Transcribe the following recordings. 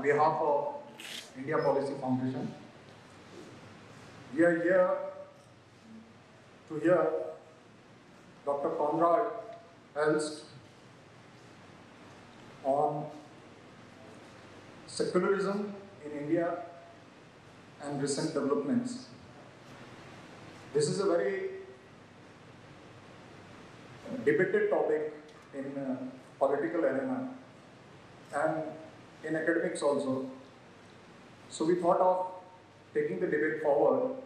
behalf of India Policy Foundation. We are here to hear Dr. Konrad Elst on secularism in India and recent developments. This is a very debated topic in political arena and in academics also. So we thought of taking the debate forward,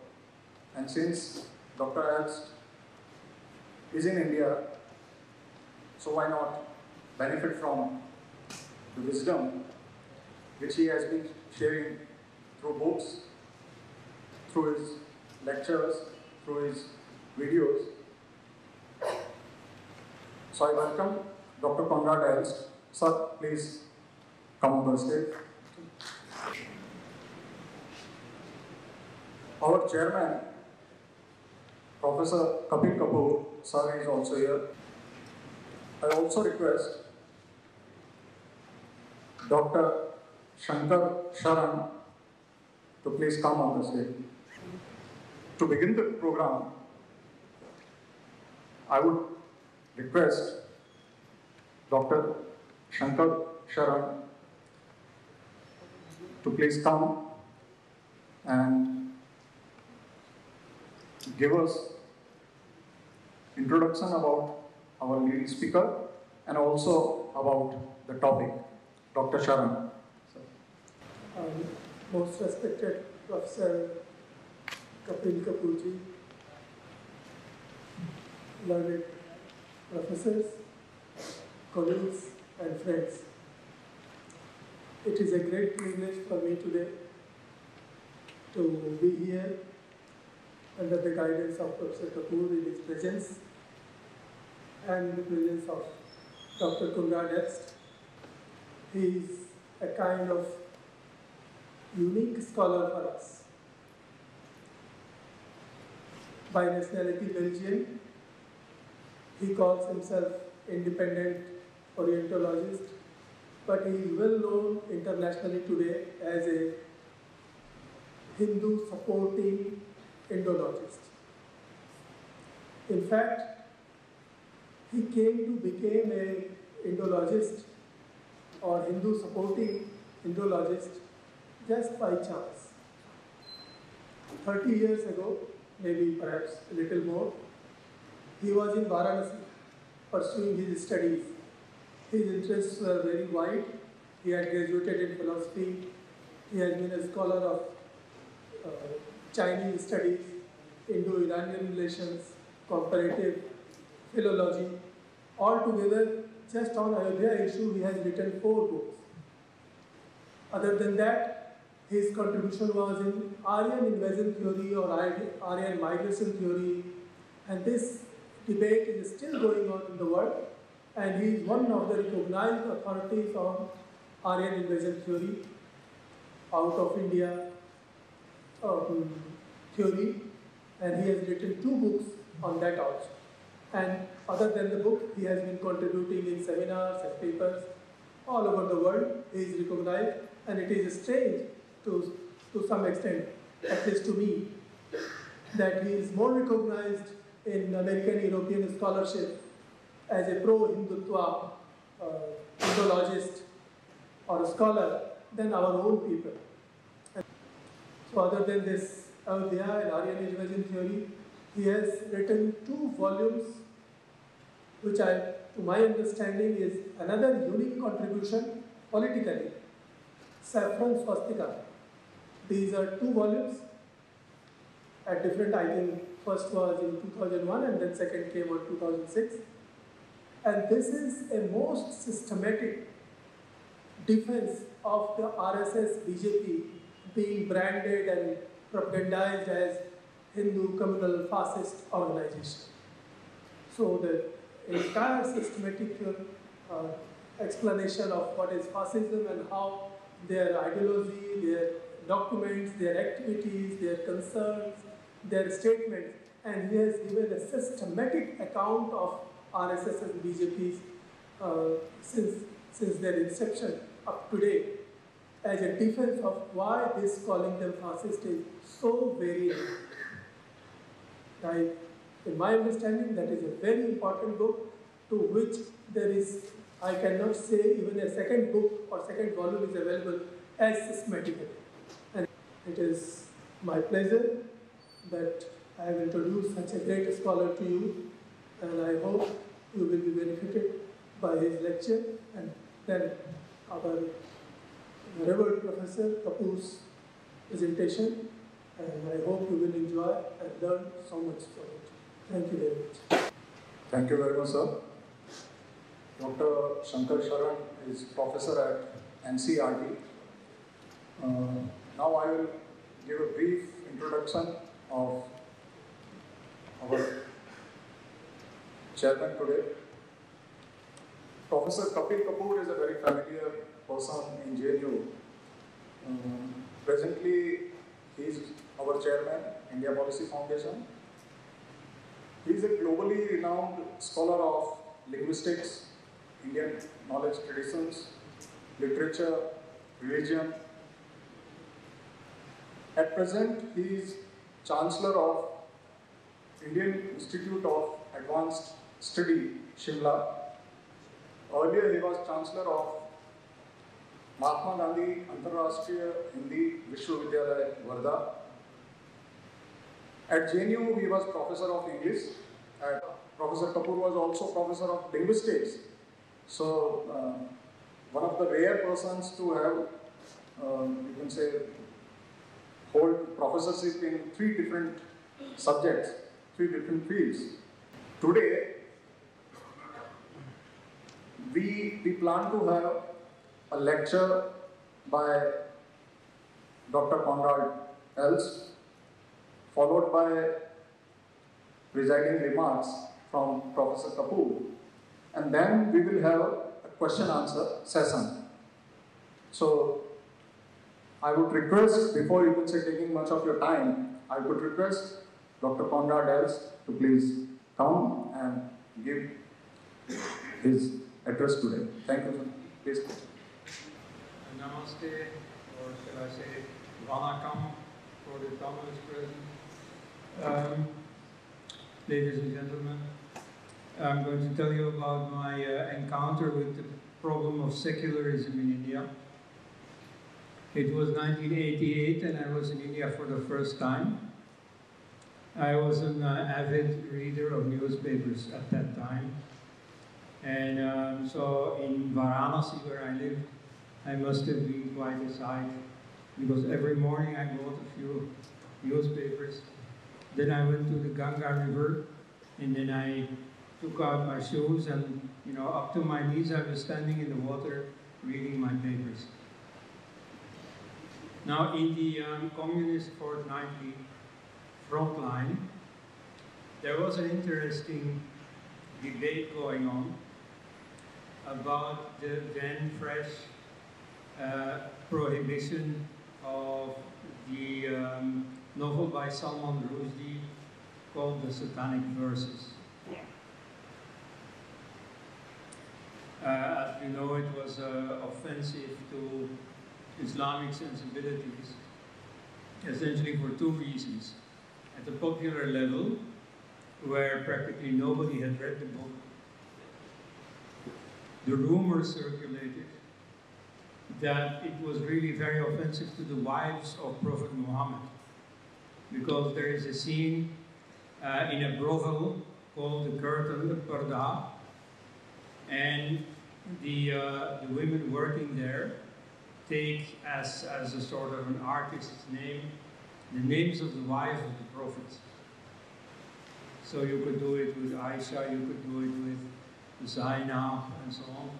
and since Dr. Elst is in India, so why not benefit from the wisdom which he has been sharing through books, through his lectures, through his videos. So I welcome Dr. Konrad Elst. Sir, please come on the stage. Our chairman, Professor Kapil Kapoor, sir, is also here. I also request Dr. Shankar Sharan to please come on the stage. To begin the program, I would request Dr. Shankar Sharan to please come and give us introduction about our leading speaker and also about the topic. Dr. Sharan. Most respected Professor Kapil Kapoorji, learned professors, colleagues and friends. It is a great privilege for me today to be here under the guidance of Professor Kapoor in his presence and the presence of Dr. Konrad Elst. He is a kind of unique scholar for us. By nationality Belgian, he calls himself independent Orientologist, but he is well known internationally today as a Hindu supporting Indologist. In fact, he came to become an Indologist or Hindu supporting Indologist just by chance. 30 years ago, maybe perhaps a little more, he was in Varanasi pursuing his studies. His interests were very wide. He had graduated in philosophy. He has been a scholar of Chinese studies, Indo-Iranian relations, comparative philology. Altogether, just on Ayodhya issue, he has written 4 books. Other than that, his contribution was in Aryan invasion theory or Aryan migration theory, and this debate is still going on in the world, and he is one of the recognized authorities on Aryan invasion theory out of India theory, and he has written 2 books on that also. And other than the book, he has been contributing in seminars and papers all over the world. He is recognized, and it is strange to some extent, at least to me, that he is more recognized in American European scholarship as a pro-Hindutva Indologist or a scholar than our own people. So other than this Ayodhya and Aryan invasion theory, he has written 2 volumes, which to my understanding is another unique contribution politically. Saffron Swastika. These are 2 volumes at different, I think first was in 2001 and then second came on 2006. And this is a most systematic defense of the RSS BJP being branded and propagandized as Hindu communal fascist organization. So the entire systematic explanation of what is fascism and how their ideology, their documents, their activities, their concerns, their statements, and he has given a systematic account of RSS and BJP's since their inception up to date. as a defense of why this calling them fascist is so very wrong. Right? In my understanding, that is a very important book to which there is, I cannot say even a second book or second volume is available as systematically. And it is my pleasure that I have introduced such a great scholar to you, and I hope you will be benefited by his lecture and then our Revered Professor Kapoor's presentation, and I hope you will enjoy and learn so much from it. Thank you very much. Thank you very much, sir. Dr. Shankar Sharan is professor at NCERT. Now I will give a brief introduction of our chairman today. Professor Kapil Kapoor is a very familiar person in JNU. Presently, he is our chairman, India Policy Foundation. He is a globally renowned scholar of linguistics, Indian knowledge traditions, literature, religion. At present, he is Chancellor of Indian Institute of Advanced Study, Shimla. Earlier, he was Chancellor of Mahatma Gandhi Antarashtriya Hindi Vishwavidyalaya, Wardha. At JNU, he was Professor of English. Professor Kapoor was also Professor of Linguistics. So, one of the rare persons to have, you can say, hold professorship in 3 different subjects, 3 different fields. Today, we plan to have a lecture by Dr. Conrad Els, followed by presiding remarks from Professor Kapoor, and then we will have a question-answer session. So, I would request, before you could say taking much of your time, I would request Dr. Conrad Els to please come and give his address today. Thank you, sir. Please. Namaste, or shall I say Vanakkam for the Tamils present. Ladies and gentlemen, I'm going to tell you about my encounter with the problem of secularism in India. It was 1988 and I was in India for the first time. I was an avid reader of newspapers at that time. And so in Varanasi, where I lived, I must have been quite a sight, because every morning I bought a few newspapers. Then I went to the Ganga River, and then I took out my shoes, and up to my knees I was standing in the water reading my papers. Now in the communist fortnightly Frontline, there was an interesting debate going on about the then fresh prohibition of the novel by Salman Rushdie called The Satanic Verses. As you know, it was offensive to Islamic sensibilities, essentially for 2 reasons. At the popular level, where practically nobody had read the book, the rumor circulated that it was really very offensive to the wives of Prophet Muhammad, because there is a scene in a brothel called the Curtain, the Parda, and the women working there take as a sort of an artist's name the names of the wives of the prophets. So you could do it with Aisha, you could do it with Zainab, and so on.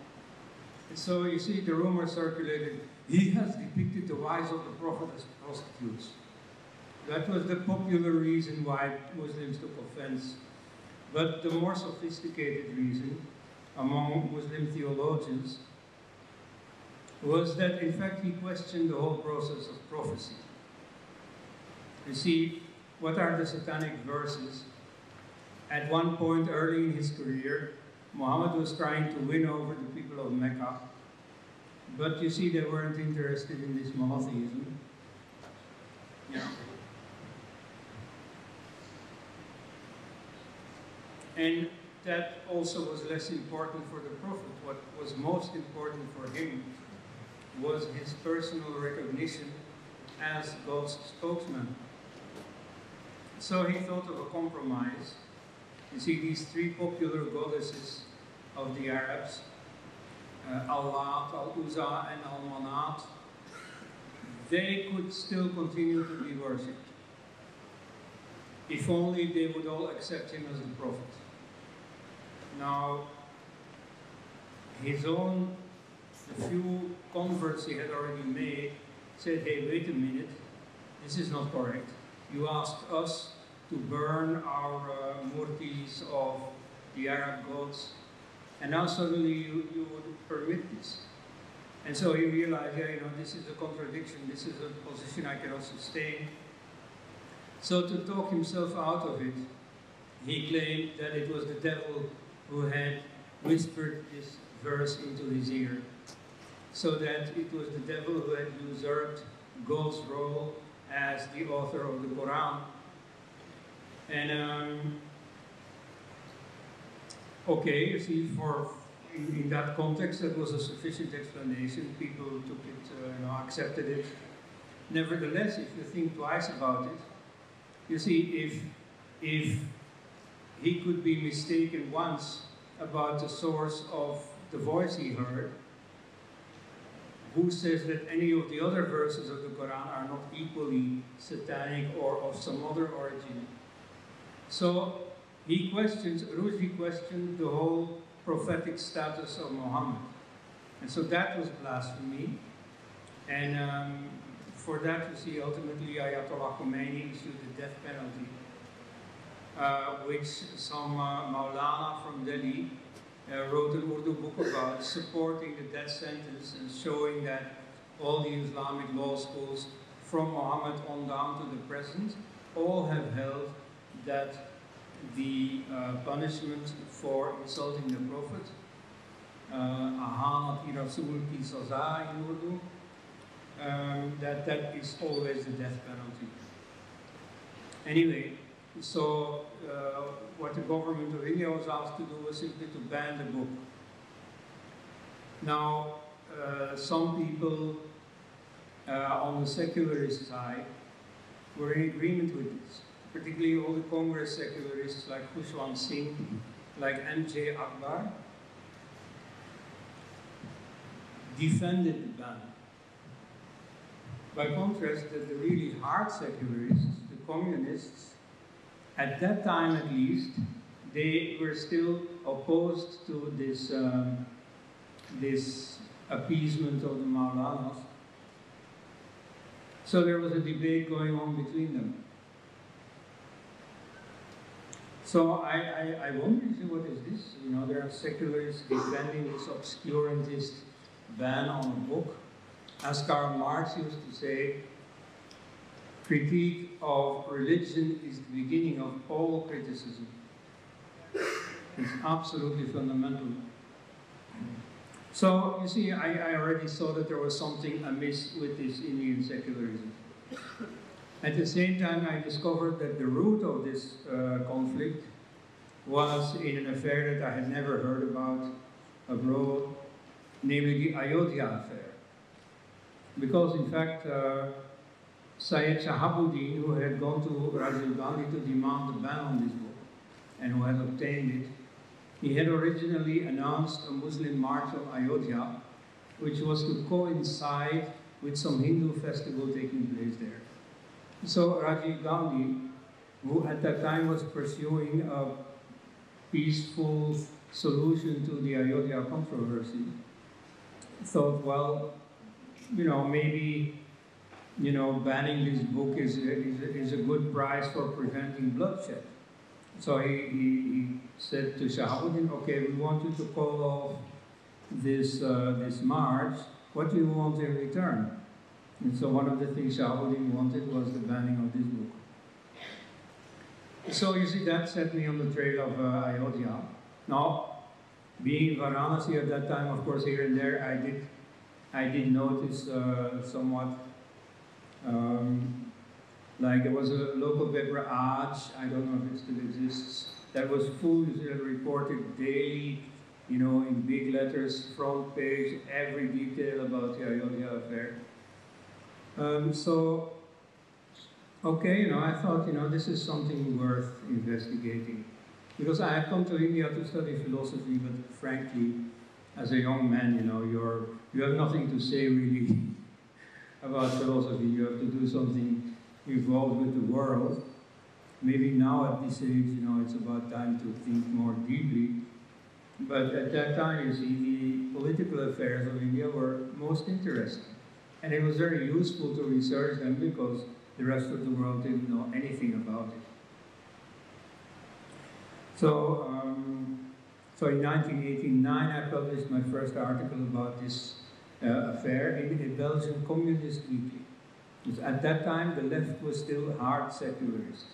And so you see, the rumor circulated, he has depicted the wives of the prophet as prostitutes. That was the popular reason why Muslims took offense. But the more sophisticated reason among Muslim theologians was that, in fact, he questioned the whole process of prophecy. You see, what are the satanic verses? At one point early in his career, Muhammad was trying to win over the people of Mecca But you see, they weren't interested in this monotheism. Yeah. And that also was less important for the Prophet. What was most important for him was his personal recognition as God's spokesman. So he thought of a compromise. You see, these three popular goddesses of the Arabs, Al-Lat, Al-Uzza, and Al-Manat, they could still continue to be worshipped, if only they would all accept him as the Prophet. Now, the few converts he had already made, said, hey, wait a minute, this is not correct. You asked us to burn our murtis of the Arab gods, and now suddenly you would permit this. And so he realized, yeah, this is a contradiction, this is a position I cannot sustain. So to talk himself out of it, he claimed that it was the devil who had whispered this verse into his ear, so that it was the devil who had usurped God's role as the author of the Quran. And okay, you see, in that context, that was a sufficient explanation. People took it, accepted it. Nevertheless, if you think twice about it, you see, if he could be mistaken once about the source of the voice he heard, who says that any of the other verses of the Quran are not equally satanic or of some other origin? So Rushdie questioned the whole prophetic status of Muhammad. And so that was blasphemy. And for that, you see, ultimately Ayatollah Khomeini issued the death penalty, which some Maulana from Delhi wrote an Urdu book about, supporting the death sentence and showing that all the Islamic law schools from Muhammad on down to the present all have held that the punishment for insulting the Prophet, ahanat Rasul ki saza in Urdu, that is always the death penalty. Anyway, so what the government of India was asked to do was simply to ban the book. Now, some people on the secularist side were in agreement with this, particularly all the Congress secularists like Khushwant Singh, like M.J. Akbar, defended the ban. By contrast, the really hard secularists, the communists, at that time at least, they were still opposed to this, this appeasement of the Maulanas. So there was a debate going on between them. So I wonder, what is this? There are secularists defending this obscurantist ban on a book. As Karl Marx used to say, critique of religion is the beginning of all criticism. It's absolutely fundamental. So, you see, I already saw that there was something amiss with this Indian secularism. At the same time, I discovered that the root of this conflict was in an affair that I had never heard about abroad, namely the Ayodhya affair. Because, in fact, Syed Shahabuddin, who had gone to Rajiv Gandhi to demand the ban on this book, and who had obtained it, he had originally announced a Muslim march of Ayodhya, which was to coincide with some Hindu festival taking place there. So Rajiv Gandhi, who at that time was pursuing a peaceful solution to the Ayodhya controversy, thought, well, maybe, banning this book is a good price for preventing bloodshed. So he said to Shahabuddin, okay, we want you to call off this march. What do you want in return? And so one of the things Shahabuddin wanted was the banning of this book. So you see, that set me on the trail of Ayodhya. Now, being in Varanasi at that time, of course, here and there, I did I did notice somewhat, like there was a local paper, Aaj, I don't know if it still exists, that was fully reported daily, you know, in big letters, front page, every detail about the Ayodhya affair. So, okay, you know, I thought, you know, this is something worth investigating. Because I had come to India to study philosophy, but frankly, as a young man, you know, you have nothing to say really about philosophy. You have to do something involved with the world. Maybe now at this age, you know, it's about time to think more deeply. But at that time, you see, the political affairs of India were most interesting. And it was very useful to research them because the rest of the world didn't know anything about it. So, in 1989, I published my first article about this affair in a Belgian communist weekly. At that time, the left was still hard secularist.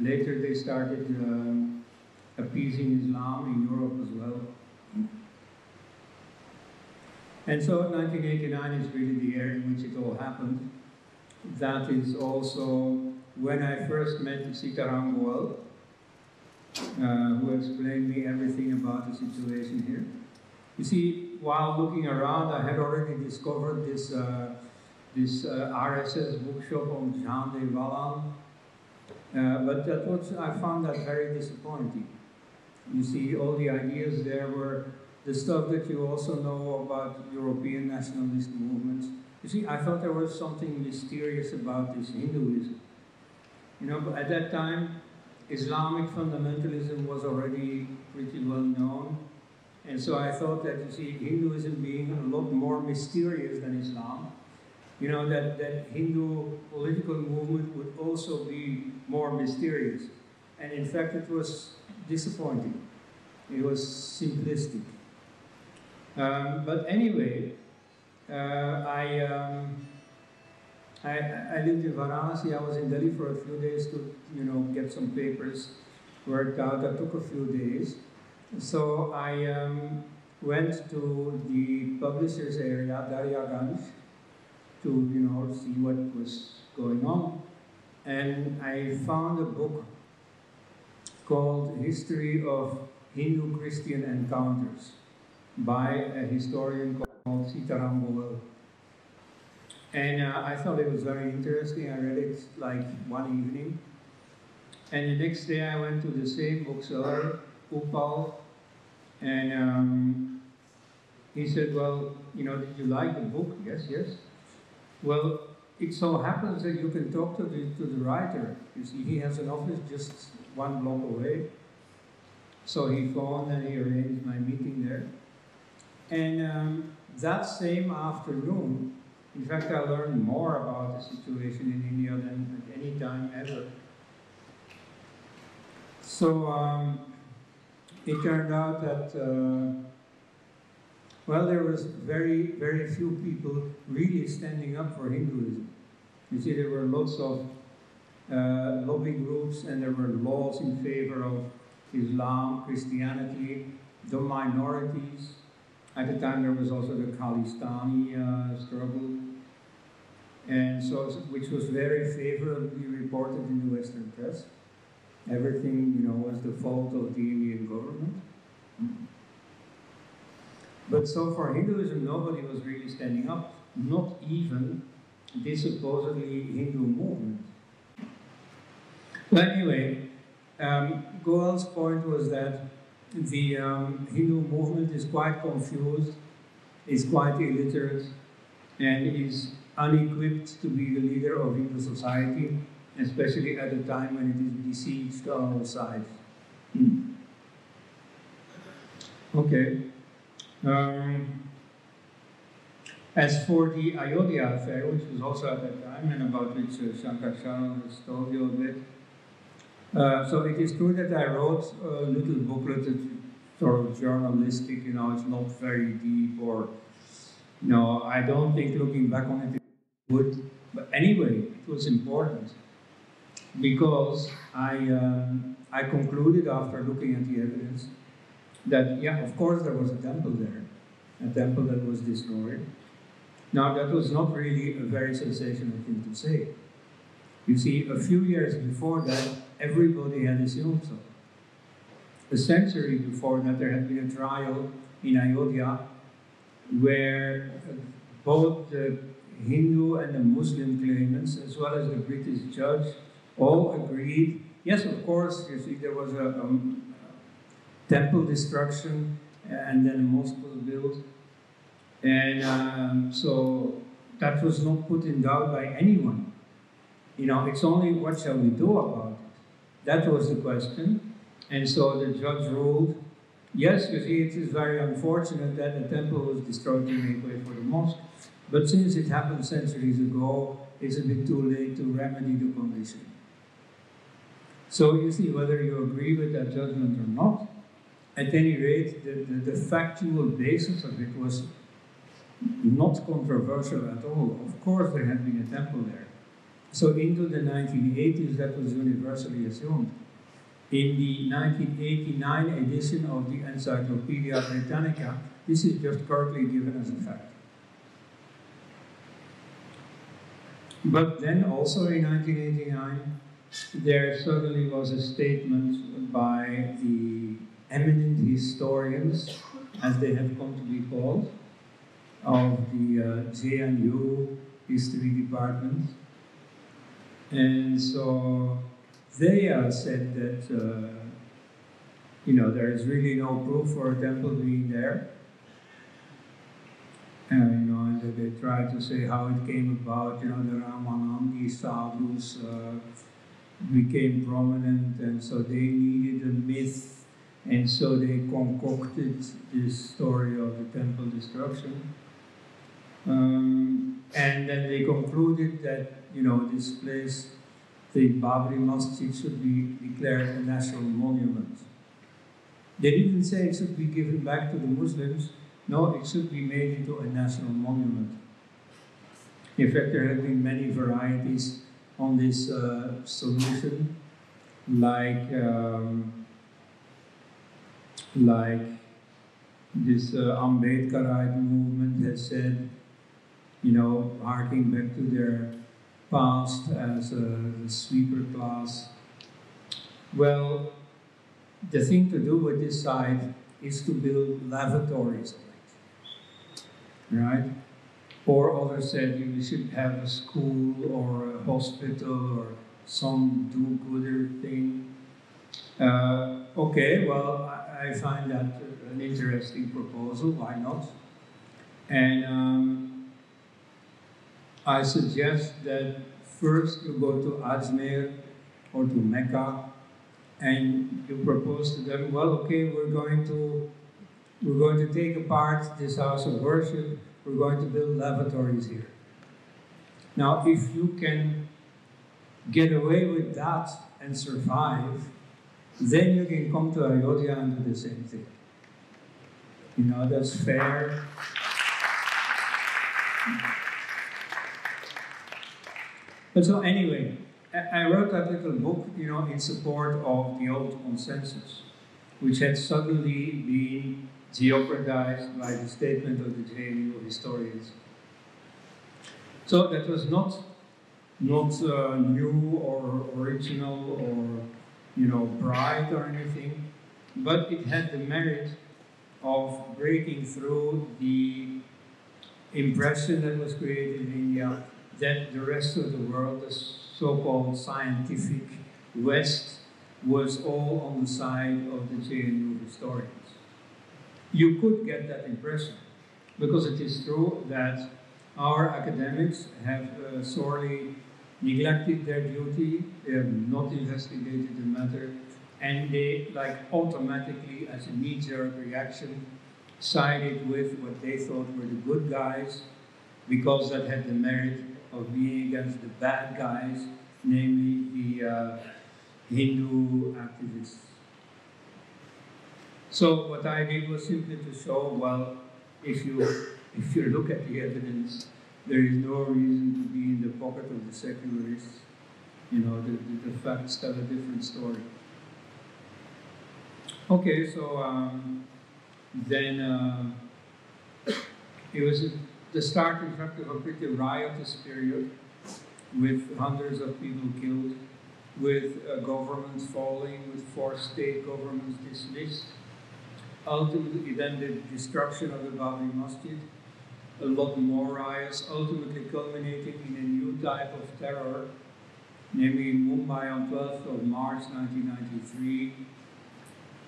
Later, they started appeasing Islam in Europe as well. And so 1989 is really the year in which it all happened. That is also when I first met Sitaram Goel, who explained me everything about the situation here. You see, while looking around, I had already discovered this RSS bookshop on Jean de Wallan, but I found that very disappointing. You see, all the ideas there were the stuff that you also know about European nationalist movements. You see, I thought there was something mysterious about this Hinduism. You know, but at that time, Islamic fundamentalism was already pretty well known. And so I thought that, you see, Hinduism being a lot more mysterious than Islam, you know, that Hindu political movement would also be more mysterious. And in fact, it was disappointing. It was simplistic. But anyway, I lived in Varanasi. I was in Delhi for a few days to, you know, get some papers worked out. That took a few days. So I went to the publisher's area, Daryaganj, to, you know, see what was going on. And I found a book called History of Hindu-Christian Encounters by a historian called Sitaram Goel. And I thought it was very interesting. I read it like one evening. And the next day I went to the same bookseller, Upal, and he said, well, you know, did you like the book? Yes, yes. Well, it so happens that you can talk to the writer. You see, he has an office just one block away. So he phoned and he arranged my meeting there. And that same afternoon, in fact, I learned more about the situation in India than at any time ever. So it turned out that, well, there was very, very few people really standing up for Hinduism. You see, there were lots of lobby groups and there were laws in favor of Islam, Christianity, the minorities. At the time, there was also the Khalistani struggle, and so which was very favorably reported in the Western press. Everything, you know, was the fault of the Indian government. But so for Hinduism, nobody was really standing up, not even this supposedly Hindu movement. But anyway, Goel's point was that the Hindu movement is quite confused, is quite illiterate, and is unequipped to be the leader of Hindu society, especially at a time when it is besieged on all sides. Okay. As for the Ayodhya affair, which was also at that time, and about which Shankar Sharan has told you a bit, so it is true that I wrote a little booklet that's sort of journalistic, you know, it's not very deep or, you know, I don't think looking back on it would, but anyway, it was important because I concluded after looking at the evidence that, yeah, of course there was a temple there, a temple that was destroyed, Now, that was not really a very sensational thing to say. You see, a few years before that, everybody had assumed so. A century before that, there had been a trial in Ayodhya where both the Hindu and the Muslim claimants, as well as the British judge, all agreed. Yes, of course, you see, there was a temple destruction and then a mosque was built. And so that was not put in doubt by anyone. You know, it's only what shall we do about it? That was the question. And so the judge ruled, yes, you see, it is very unfortunate that the temple was destroyed to make way for the mosque. But since it happened centuries ago, it's a bit too late to remedy the condition. So you see, whether you agree with that judgment or not, at any rate, the factual basis of it was not controversial at all. Of course, there had been a temple there. So into the 1980s, that was universally assumed. In the 1989 edition of the Encyclopedia Britannica, this is just currently given as a fact. But then also in 1989, there suddenly was a statement by the eminent historians, as they have come to be called, of the JNU History Department. And so they said that, you know, there is really no proof for a temple being there. You know, and they tried to say how it came about, you know, the Ramanandi sadhus became prominent, and so they needed a myth, and so they concocted this story of the temple destruction. And then they concluded that, you know, this place, the Babri Masjid, should be declared a national monument. They didn't say it should be given back to the Muslims. No, it should be made into a national monument. In fact, there have been many varieties on this solution, like this Ambedkarite movement has said, you know, harking back to their past as the sweeper class. Well, the thing to do with this site is to build lavatories on it, right? Or others said we should have a school or a hospital or some do-gooder thing. Okay, well, I find that an interesting proposal, why not? And I suggest that first you go to Ajmer or to Mecca and you propose to them, well, okay, we're going to take apart this house of worship, we're going to build lavatories here. Now, if you can get away with that and survive, then you can come to Ayodhya and do the same thing. You know, that's fair. But so anyway, I wrote that little book, you know, in support of the old consensus, which had suddenly been jeopardized by the statement of the JNU historians. So that was not new or original or, you know, bright or anything, but it had the merit of breaking through the impression that was created in India that the rest of the world, the so-called scientific West, was all on the side of the JNU historians. You could get that impression, because it is true that our academics have sorely neglected their duty, they have not investigated the matter, and they, like, automatically, as a knee-jerk reaction, sided with what they thought were the good guys, because that had the merit of being against the bad guys, namely the Hindu activists. So what I did was simply to show, well, if you look at the evidence, there is no reason to be in the pocket of the secularists. You know, the facts tell a different story. Okay, so then it was the start, in fact, of a pretty riotous period, with hundreds of people killed, with governments falling, with 4 state governments dismissed. Ultimately, then the destruction of the Babri Masjid, a lot more riots, ultimately culminating in a new type of terror, namely in Mumbai on 12th of March 1993,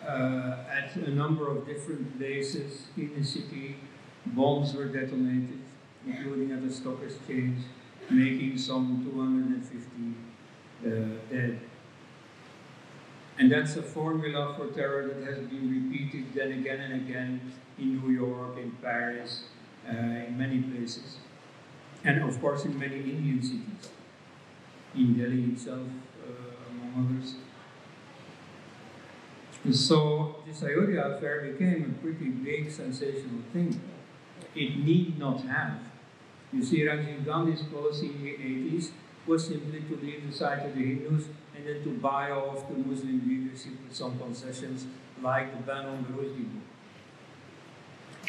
at a number of different places in the city. Bombs were detonated, including at the stock exchange, making some 250 dead. And that's a formula for terror that has been repeated then again and again in New York, in Paris, in many places. And of course in many Indian cities, in Delhi itself, among others. And so this Ayodhya affair became a pretty big, sensational thing. It need not have. You see, Rajiv Gandhi's policy in the 80s was simply to leave the side to the Hindus and then to buy off the Muslim leadership with some concessions, like the ban on the Rushdie book.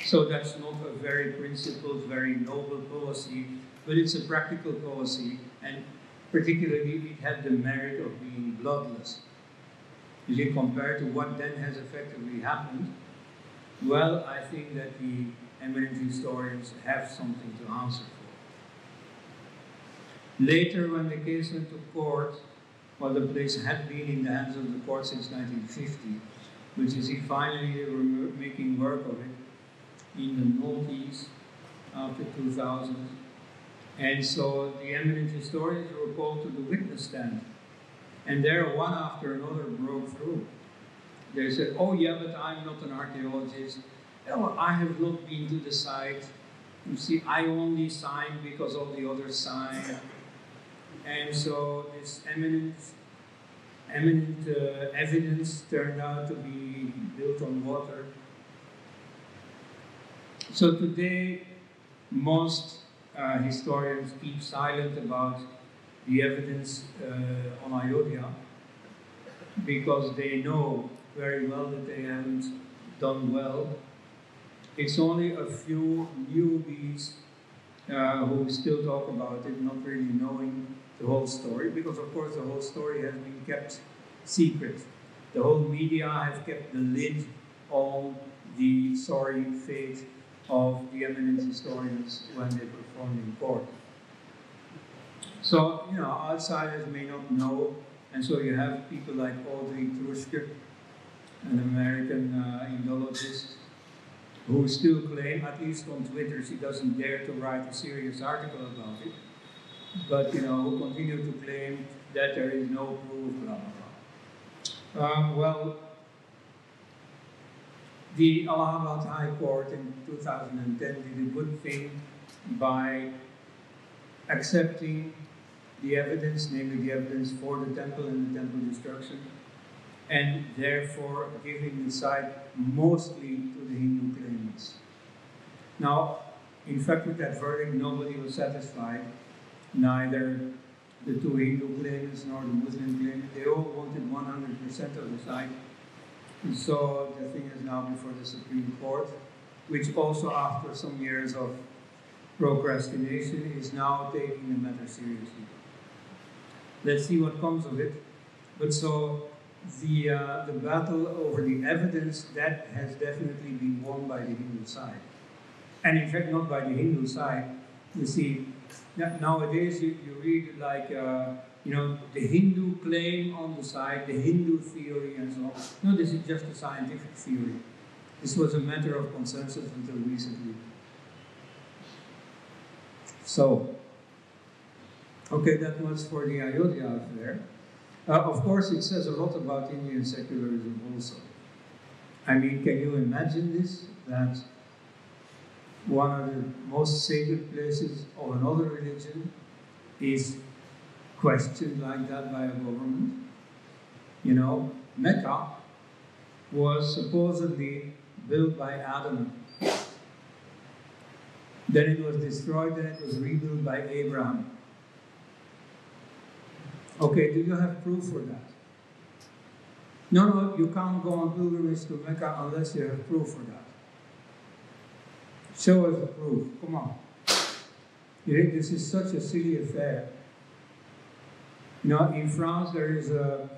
So that's not a very principled, very noble policy, but it's a practical policy, and particularly it had the merit of being bloodless. You see, compared to what then has effectively happened, well, I think that the eminent historians have something to answer for. Later, when the case went to court, well, the place had been in the hands of the court since 1950, but you see, finally they were making work of it in the noughties after 2000. And so the eminent historians were called to the witness stand. And there, one after another broke through. They said, oh yeah, but I'm not an archaeologist. Oh, I have not been to the site. You see, I only signed because all the others signed. And so this eminent evidence turned out to be built on water. So today, most historians keep silent about the evidence on Ayodhya because they know very well that they haven't done well. It's only a few newbies who still talk about it, not really knowing the whole story, because of course the whole story has been kept secret. The whole media have kept the lid on the sorry fate of the eminent historians when they performed in court. So, you know, outsiders may not know, and so you have people like Audrey Truschke, an American Indologist, who still claim, at least on Twitter, she doesn't dare to write a serious article about it, but, you know, who continue to claim that there is no proof, blah, blah, blah. Well, the Allahabad High Court in 2010 did a good thing by accepting the evidence, namely the evidence for the temple and the temple destruction, and therefore giving the site mostly to the Hindu claimants. Now, in fact, with that verdict, nobody was satisfied, neither the two Hindu claimants nor the Muslim claimants. They all wanted 100% of the site. And so the thing is now before the Supreme Court, which also after some years of procrastination is now taking the matter seriously. Let's see what comes of it. But so the battle over the evidence, that has definitely been won by the Hindu side. And in fact, not by the Hindu side. You see, nowadays you read like, you know, the Hindu claim on the side, the Hindu theory and so on. No, this is just a scientific theory. This was a matter of consensus until recently. So, okay, that was for the Ayodhya affair. Of course, it says a lot about Indian secularism also. I mean, can you imagine this? That one of the most sacred places of another religion is questioned like that by a government? You know, Mecca was supposedly built by Adam. Then it was destroyed, then it was rebuilt by Abraham. Okay, do you have proof for that? No, you can't go on pilgrimage to Mecca unless you have proof for that. Show us the proof, come on. This is such a silly affair. You know, in France there is a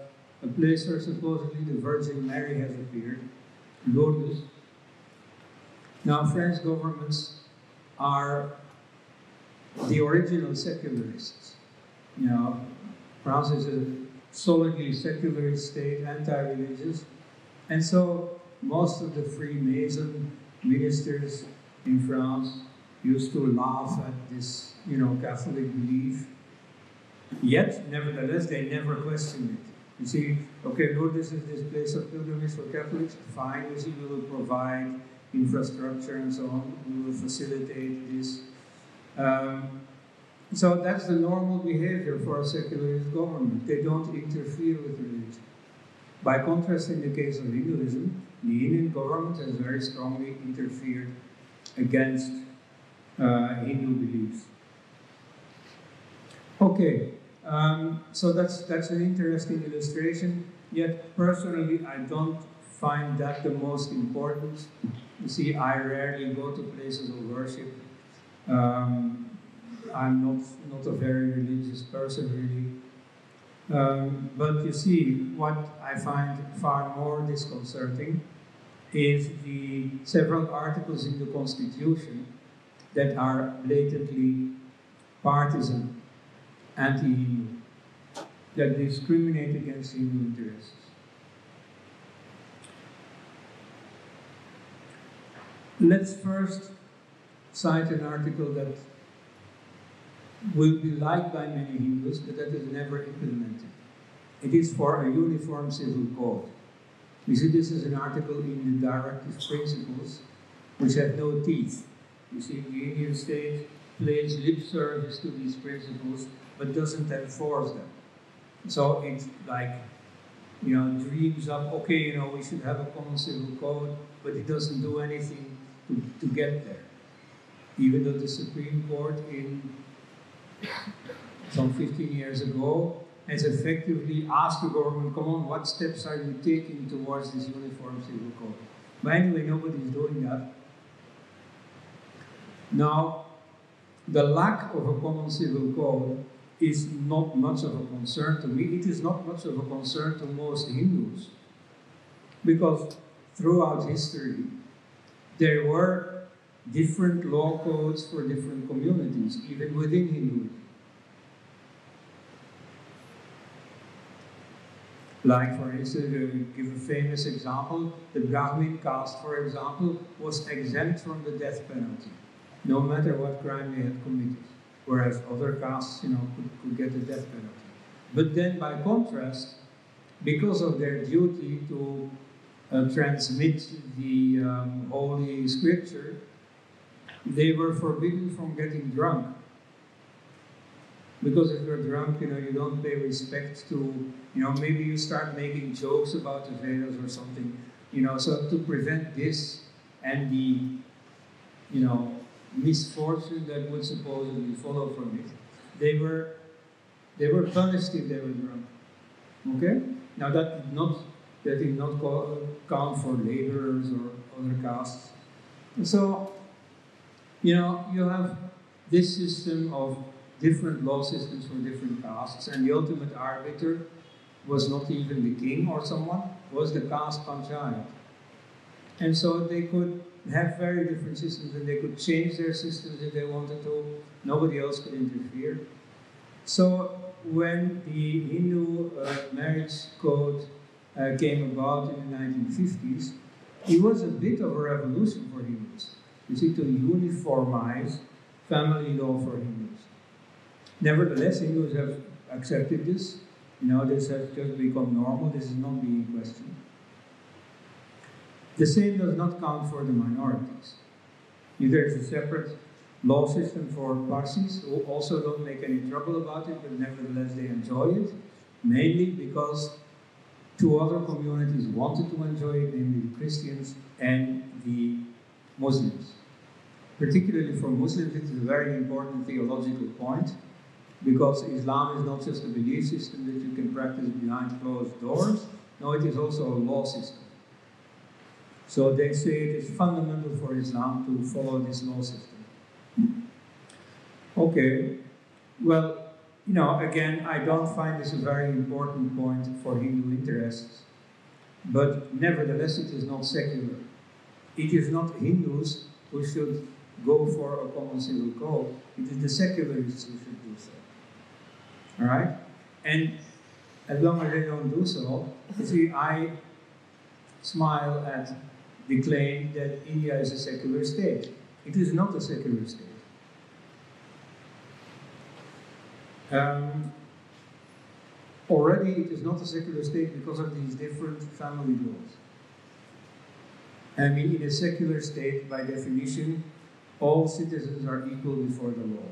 place where supposedly the Virgin Mary has appeared, Lourdes. Now, French governments are the original secularists. You know, France is a solidly secular state, anti-religious, and so most of the Freemason ministers in France used to laugh at this, you know, Catholic belief. Yet, nevertheless, they never questioned it. You see, okay, Lourdes is this place of pilgrimage for Catholics, fine, you see, we will provide infrastructure and so on, we will facilitate this. So that's the normal behavior for a secularist government. They don't interfere with religion. By contrast, in the case of Hinduism, the Indian government has very strongly interfered against Hindu beliefs. Okay, so that's an interesting illustration, yet personally I don't find that the most important. You see, I rarely go to places of worship. I'm not a very religious person, really. But you see, what I find far more disconcerting is the several articles in the Constitution that are blatantly partisan, anti-Hindu, that discriminate against Hindu interests. Let's first cite an article that will be liked by many Hindus, but that is never implemented. It is for a uniform civil code. You see, this is an article in the Directive Principles, which have no teeth. You see, the Indian state plays lip service to these principles, but doesn't enforce them. So it's like, you know, dreams up, okay, you know, we should have a common civil code, but it doesn't do anything to get there. Even though the Supreme Court in some 15 years ago has effectively asked the government, come on, what steps are you taking towards this uniform civil code? But anyway, nobody's doing that. Now, the lack of a common civil code is not much of a concern to me. It is not much of a concern to most Hindus, because throughout history, there were different law codes for different communities, even within Hinduism. Like, for instance, to give a famous example, the Brahmin caste, for example, was exempt from the death penalty, no matter what crime they had committed, whereas other castes, you know, could get the death penalty. But then, by contrast, because of their duty to transmit the Holy Scripture, they were forbidden from getting drunk. Because if you're drunk, you know, you don't pay respect to, you know, maybe you start making jokes about the Vedas or something, you know, so to prevent this and the, you know, misfortune that would supposedly follow from it, they were punished if they were drunk. Okay? Now that did not count for laborers or other castes. So, you know, you have this system of different law systems for different castes, and the ultimate arbiter was not even the king or someone, was the caste panchayat. And so they could have very different systems, and they could change their systems if they wanted to. Nobody else could interfere. So when the Hindu marriage code came about in the 1950s, it was a bit of a revolution for Hindus. You see, to uniformize family law for Hindus. Nevertheless, Hindus have accepted this. You know, this has just become normal. This is not being questioned. The same does not count for the minorities. There is a separate law system for Parsis, who also don't make any trouble about it, but nevertheless they enjoy it, mainly because two other communities wanted to enjoy it, namely the Christians and the Muslims. Particularly for Muslims, it is a very important theological point, because Islam is not just a belief system that you can practice behind closed doors. No, it is also a law system. So they say it is fundamental for Islam to follow this law system. Okay, well, you know, again, I don't find this a very important point for Hindu interests, but nevertheless, it is not secular. It is not Hindus who should go for a common civil code, it is the secularists who should do so. All right? And as long as they don't do so, you see, I smile at the claim that India is a secular state. It is not a secular state. Already it is not a secular state because of these different family laws. I mean, in a secular state, by definition, all citizens are equal before the law.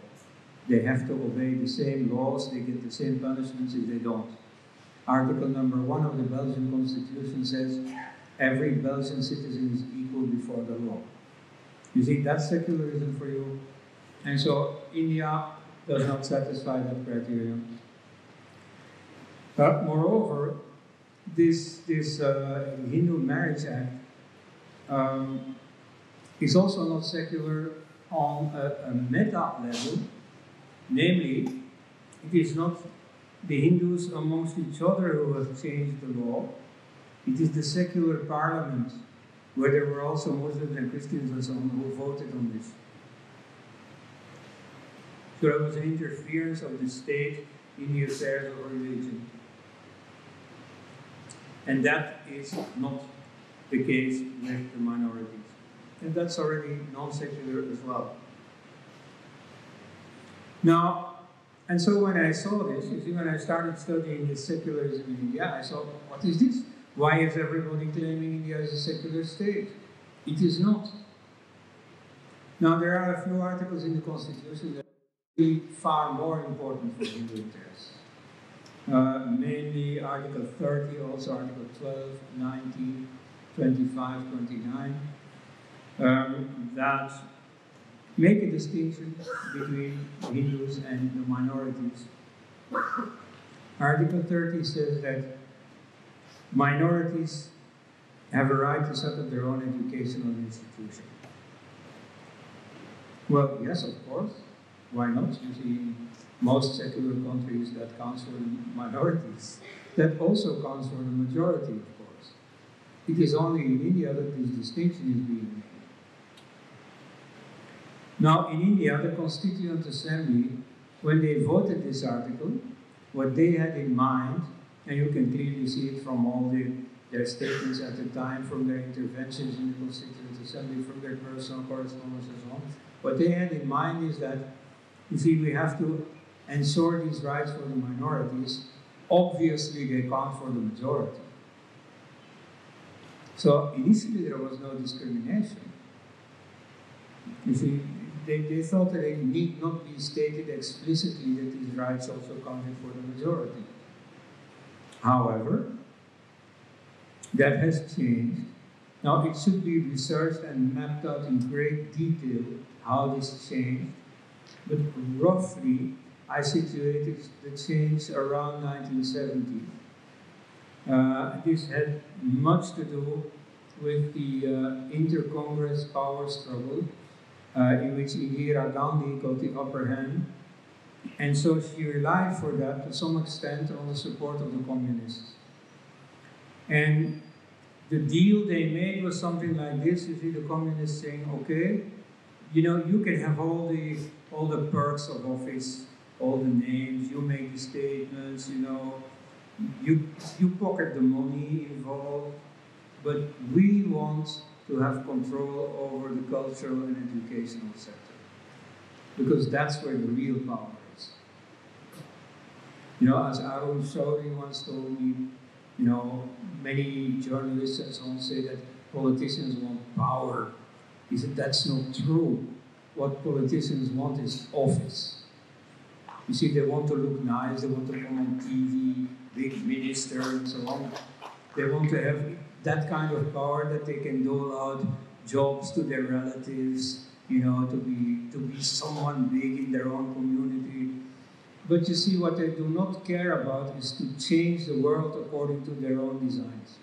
They have to obey the same laws, they get the same punishments if they don't. Article number 1 of the Belgian Constitution says, every Belgian citizen is equal before the law. You see, that's secularism for you. And so India does not satisfy that criterion. But moreover, this Hindu Marriage Act is also not secular on a meta level. Namely, it is not the Hindus amongst each other who have changed the law. It is the secular parliament, where there were also Muslims and Christians and so on who voted on this. So there was an interference of the state in the affairs of religion. And that is not the case with the minorities. And that's already non-secular as well. Now, and so when I saw this, you see, when I started studying this secularism in India, I saw, what is this? Why is everybody claiming India is a secular state? It is not. Now, there are a few articles in the Constitution that are really far more important for Hindu interests. Mainly Article 30, also Article 12, 19, 25, 29, that make a distinction between Hindus and the minorities. Article 30 says that minorities have a right to set up their own educational institution. Well, yes, of course. Why not? You see, in most secular countries, that counts for the minorities. That also counts for the majority, of course. It is only in India that this distinction is being made. Now, in India, the Constituent Assembly, when they voted this article, what they had in mind, and you can clearly see it from all their statements at the time, from their interventions in the Constituent Assembly, from their personal correspondence and so on, what they had in mind is that, you see, we have to ensure these rights for the minorities. Obviously, they count for the majority. So initially, there was no discrimination. You see, they thought that it need not be stated explicitly that these rights also counted for the majority. However, that has changed. Now, it should be researched and mapped out in great detail how this changed, but roughly, I situated the change around 1970. This had much to do with the inter-Congress power struggle, in which Indira Gandhi got the upper hand, and so she relied for that to some extent on the support of the communists. And the deal they made was something like this. You see the communists saying, okay, you know, you can have all the perks of office, all the names, you make the statements, you know, you pocket the money involved, but we want to have control over the cultural and educational sector, because that's where the real power is. You know, as Arun Shourie once told me, you know, many journalists and so on say that politicians want power. He said, that's not true. What politicians want is office. You see, they want to look nice, they want to come on TV, big minister and so on. They want to have that kind of power that they can dole out jobs to their relatives, you know, to be someone big in their own community. But you see, what they do not care about is to change the world according to their own designs.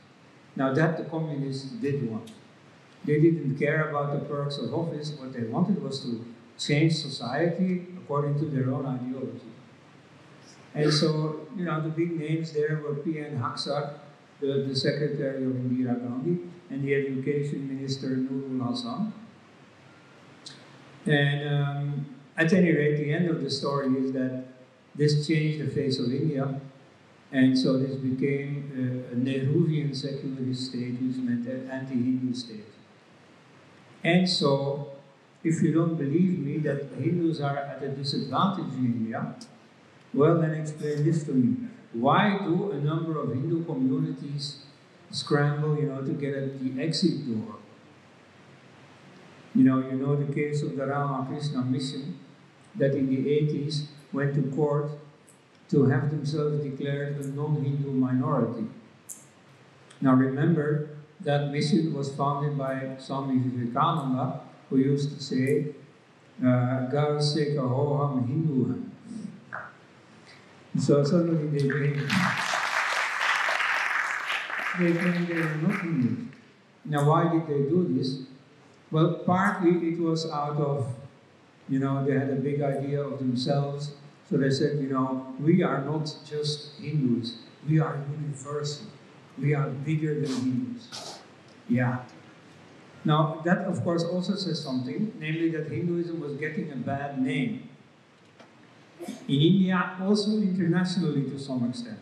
Now that the communists did want. They didn't care about the perks of office. What they wanted was to change society according to their own ideology. And so, you know, the big names there were P.N. Haksar, the secretary of Indira Gandhi, and the education minister Nurul Hassan. And at any rate, the end of the story is that this changed the face of India, and so this became a Nehruvian secularist state, which meant an anti-Hindu state. And so, if you don't believe me that Hindus are at a disadvantage in India, well, then explain this to me. Why do a number of Hindu communities scramble, you know, to get at the exit door? You know the case of the Ramakrishna Mission that in the 80s went to court to have themselves declared a non-Hindu minority. Now remember, that mission was founded by Swami Vivekananda, who used to say, Gar se kaho hum Hindu hain. So suddenly they claim they were not Hindus. Now why did they do this? Well, partly it was out of, you know, they had a big idea of themselves. So they said, you know, we are not just Hindus, we are universal. We are bigger than Hindus. Yeah. Now, that of course also says something, namely that Hinduism was getting a bad name. In India, also internationally to some extent.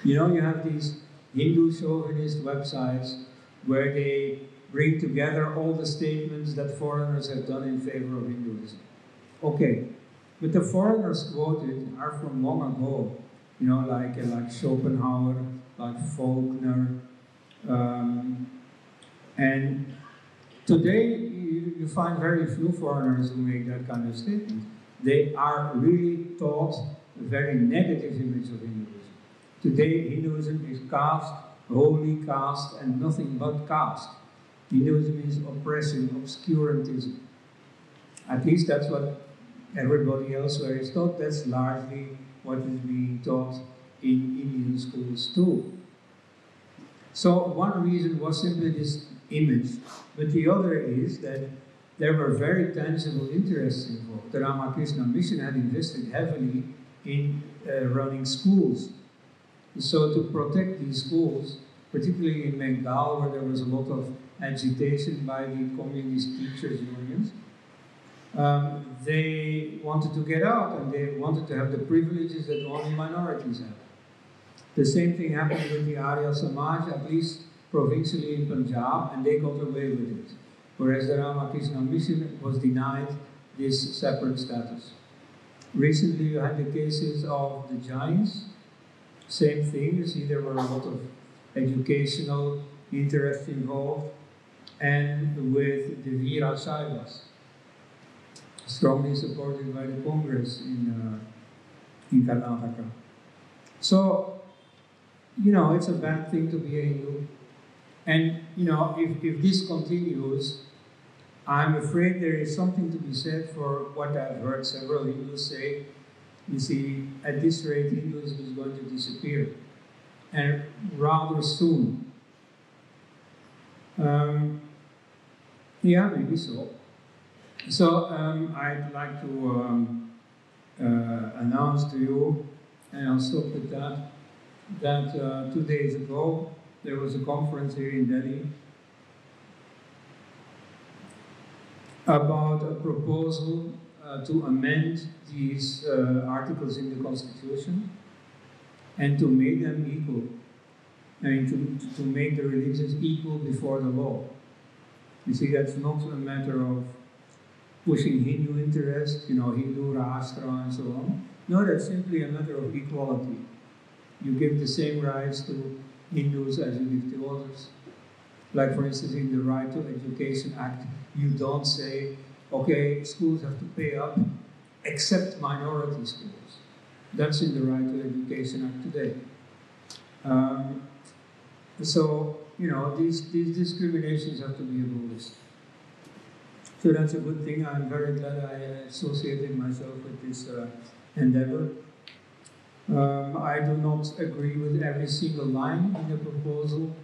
You know, you have these Hindu chauvinist websites where they bring together all the statements that foreigners have done in favor of Hinduism. Okay, but the foreigners quoted are from long ago. You know, like Schopenhauer, like Faulkner, and today you find very few foreigners who make that kind of statement. They are really taught a very negative image of Hinduism. Today Hinduism is caste, holy caste, and nothing but caste. Hinduism is oppressive, obscurantism. At least that's what everybody elsewhere is taught. That's largely what is being taught in Indian schools too. So one reason was simply this image, but the other is that there were very tangible interests involved. The Ramakrishna Mission had invested heavily in running schools. So to protect these schools, particularly in Bengal, where there was a lot of agitation by the communist teachers' unions, they wanted to get out and they wanted to have the privileges that only minorities have. The same thing happened with the Arya Samaj, at least provincially in Punjab, and they got away with it. Whereas the Ramakrishna Mission was denied this separate status. Recently you had the cases of the Jains, same thing. You see there were a lot of educational interest involved, and with the Veera Saivas, strongly supported by the Congress in Karnataka. So, you know, it's a bad thing to be a Hindu. And, you know, if this continues, I'm afraid there is something to be said for what I've heard several Hindus say. You see, at this rate, Hinduism is going to disappear, and rather soon. Yeah, maybe so. So I'd like to announce to you, and I'll stop with that, that 2 days ago there was a conference here in Delhi about a proposal to amend these articles in the Constitution and to make them equal. I mean, to make the religions equal before the law. You see, that's not a matter of pushing Hindu interest, you know, Hindu Rashtra and so on. No, that's simply a matter of equality. You give the same rights to Hindus as you give to others. Like, for instance, in the Right to Education Act, you don't say, okay, schools have to pay up, except minority schools. That's in the Right to Education Act today. So, you know, these discriminations have to be abolished. So that's a good thing. I'm very glad I associated myself with this endeavor. I do not agree with every single line in the proposal.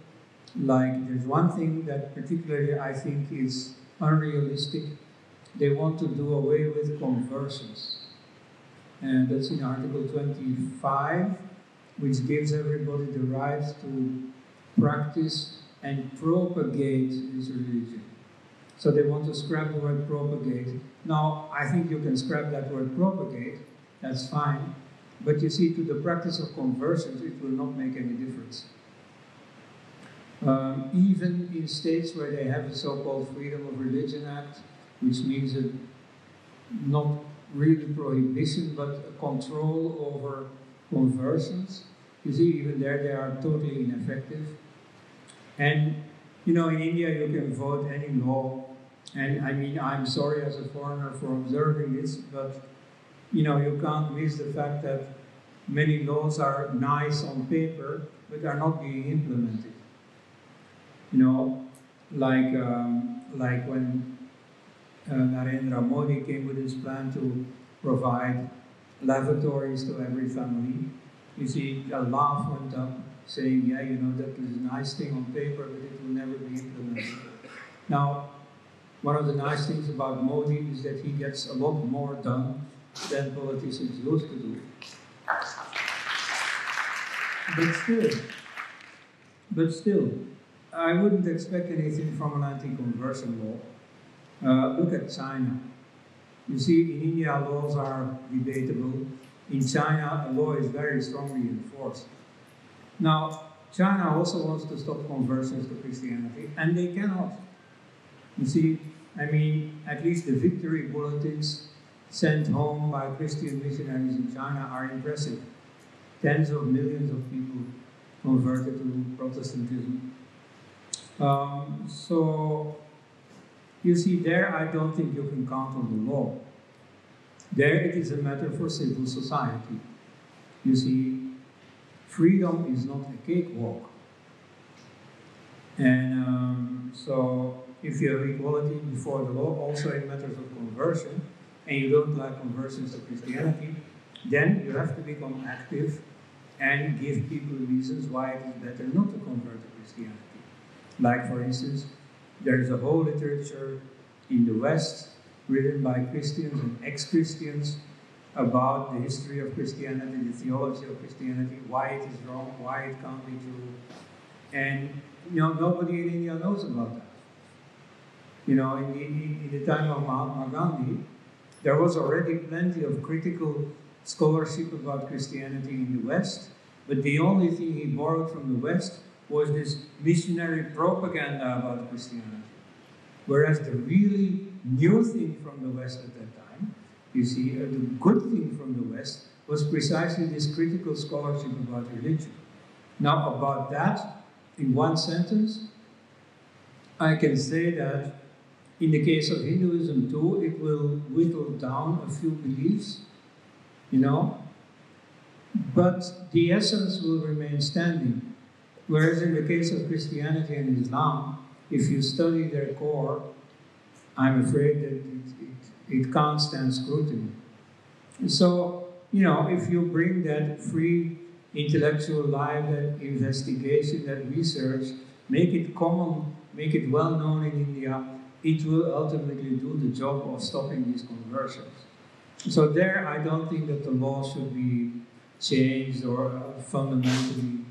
Like, there's one thing that particularly I think is unrealistic, they want to do away with conversions. And that's in Article 25, which gives everybody the right to practice and propagate this religion. So they want to scrap the word propagate. Now, I think you can scrap that word propagate, that's fine. But you see, to the practice of conversions, it will not make any difference. Even in states where they have a so-called Freedom of Religion Act, which means not really prohibition, but a control over conversions, you see, even there they are totally ineffective. And, you know, in India you can vote any law, and I mean, I'm sorry as a foreigner for observing this, but, you know, you can't miss the fact that many laws are nice on paper, but are not being implemented. You know, like when Narendra Modi came with his plan to provide lavatories to every family, you see, a laugh went up saying, yeah, you know, that is a nice thing on paper, but it will never be implemented. Now, one of the nice things about Modi is that he gets a lot more done than politicians used to do. But still, I wouldn't expect anything from an anti-conversion law. Look at China. You see, in India, laws are debatable. In China, a law is very strongly enforced. Now, China also wants to stop conversions to Christianity, and they cannot. You see, I mean, at least the victory bulletins sent home by Christian missionaries in China are impressive. Tens of millions of people converted to Protestantism. So, you see, there I don't think you can count on the law. There it is a matter for civil society. You see, freedom is not a cakewalk. And so, if you have equality before the law, also in matters of conversion, and you don't like conversions to Christianity, then you have to become active and give people reasons why it is better not to convert to Christianity. Like, for instance, there is a whole literature in the West written by Christians and ex-Christians about the history of Christianity, the theology of Christianity, why it is wrong, why it can't be true. And, you know, nobody in India knows about that. You know, in the time of Mahatma Gandhi, there was already plenty of critical scholarship about Christianity in the West, but the only thing he borrowed from the West was this missionary propaganda about Christianity. Whereas the really new thing from the West at that time, you see, the good thing from the West was precisely this critical scholarship about religion. Now, about that, in one sentence, I can say that in the case of Hinduism too, it will whittle down a few beliefs, you know, but the essence will remain standing. Whereas in the case of Christianity and Islam, if you study their core, I'm afraid that it can't stand scrutiny. So, you know, if you bring that free intellectual life, that investigation, that research, make it common, make it well known in India, it will ultimately do the job of stopping these conversions. So there, I don't think that the law should be changed or fundamentally.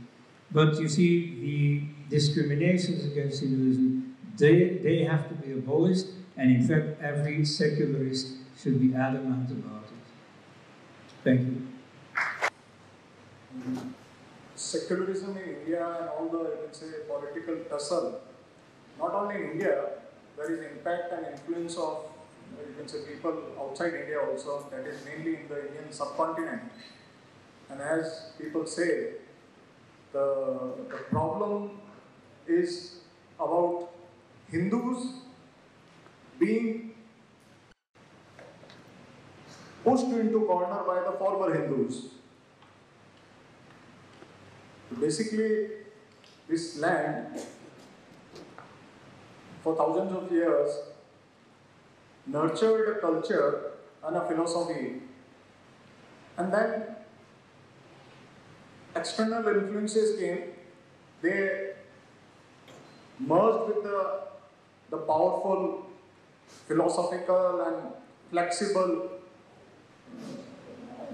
But you see, the discriminations against Hinduism, they have to be abolished, and in fact, every secularist should be adamant about it. Thank you. Secularism in India and all the, you can say, political tussle, not only in India, there is impact and influence of, you can say, people outside India also, that is mainly in the Indian subcontinent. And as people say, the problem is about Hindus being pushed into corner by the former Hindus. Basically, this land, for thousands of years, nurtured a culture and a philosophy, and then external influences came. They merged with the powerful philosophical and flexible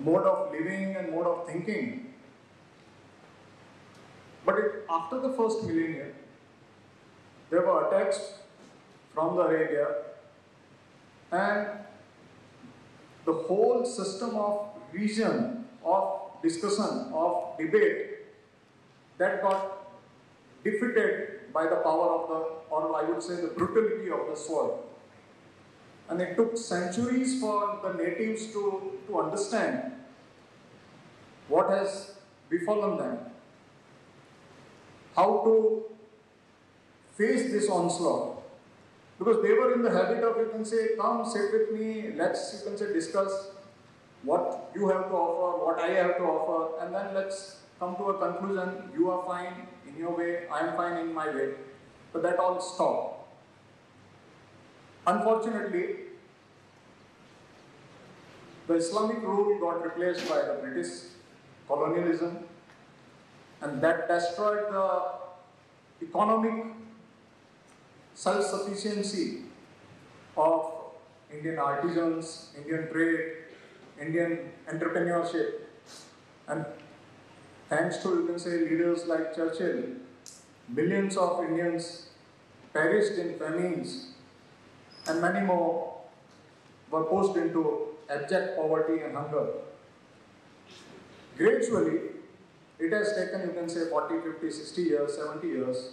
mode of living and mode of thinking. But after the first millennium, there were attacks from the Arabia, and the whole system of reason, of discussion, of debate, that got defeated by the power of the, or I would say the brutality of the sword. And it took centuries for the natives to understand what has befallen them, how to face this onslaught. Because they were in the habit of, you can say, come sit with me, let's, you can say, discuss what you have to offer, what I have to offer, and then let's come to a conclusion. You are fine in your way, I am fine in my way. But that all stopped. Unfortunately, the Islamic rule got replaced by the British colonialism, and that destroyed the economic self-sufficiency of Indian artisans, Indian trade, Indian entrepreneurship. And thanks to, you can say, leaders like Churchill, millions of Indians perished in famines, and many more were pushed into abject poverty and hunger. Gradually, it has taken, you can say, 40, 50, 60 years, 70 years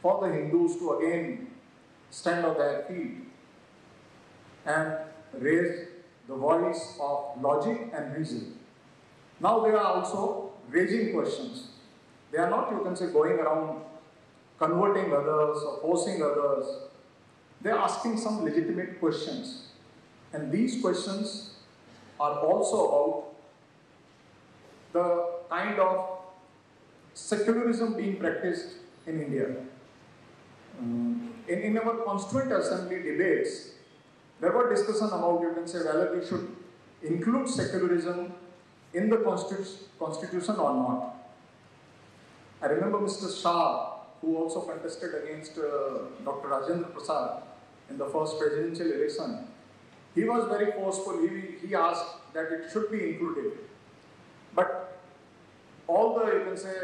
for the Hindus to again stand on their feet and raise the voice of logic and reason. Now they are also raising questions. They are not, you can say, going around converting others or forcing others. They are asking some legitimate questions. And these questions are also about the kind of secularism being practiced in India. In our Constituent Assembly debates, there were discussion about, you can say, whether we should include secularism in the Constitution or not. I remember Mr. Shah, who also contested against Dr. Rajendra Prasad in the first presidential election. He was very forceful. He asked that it should be included. But all the, you can say,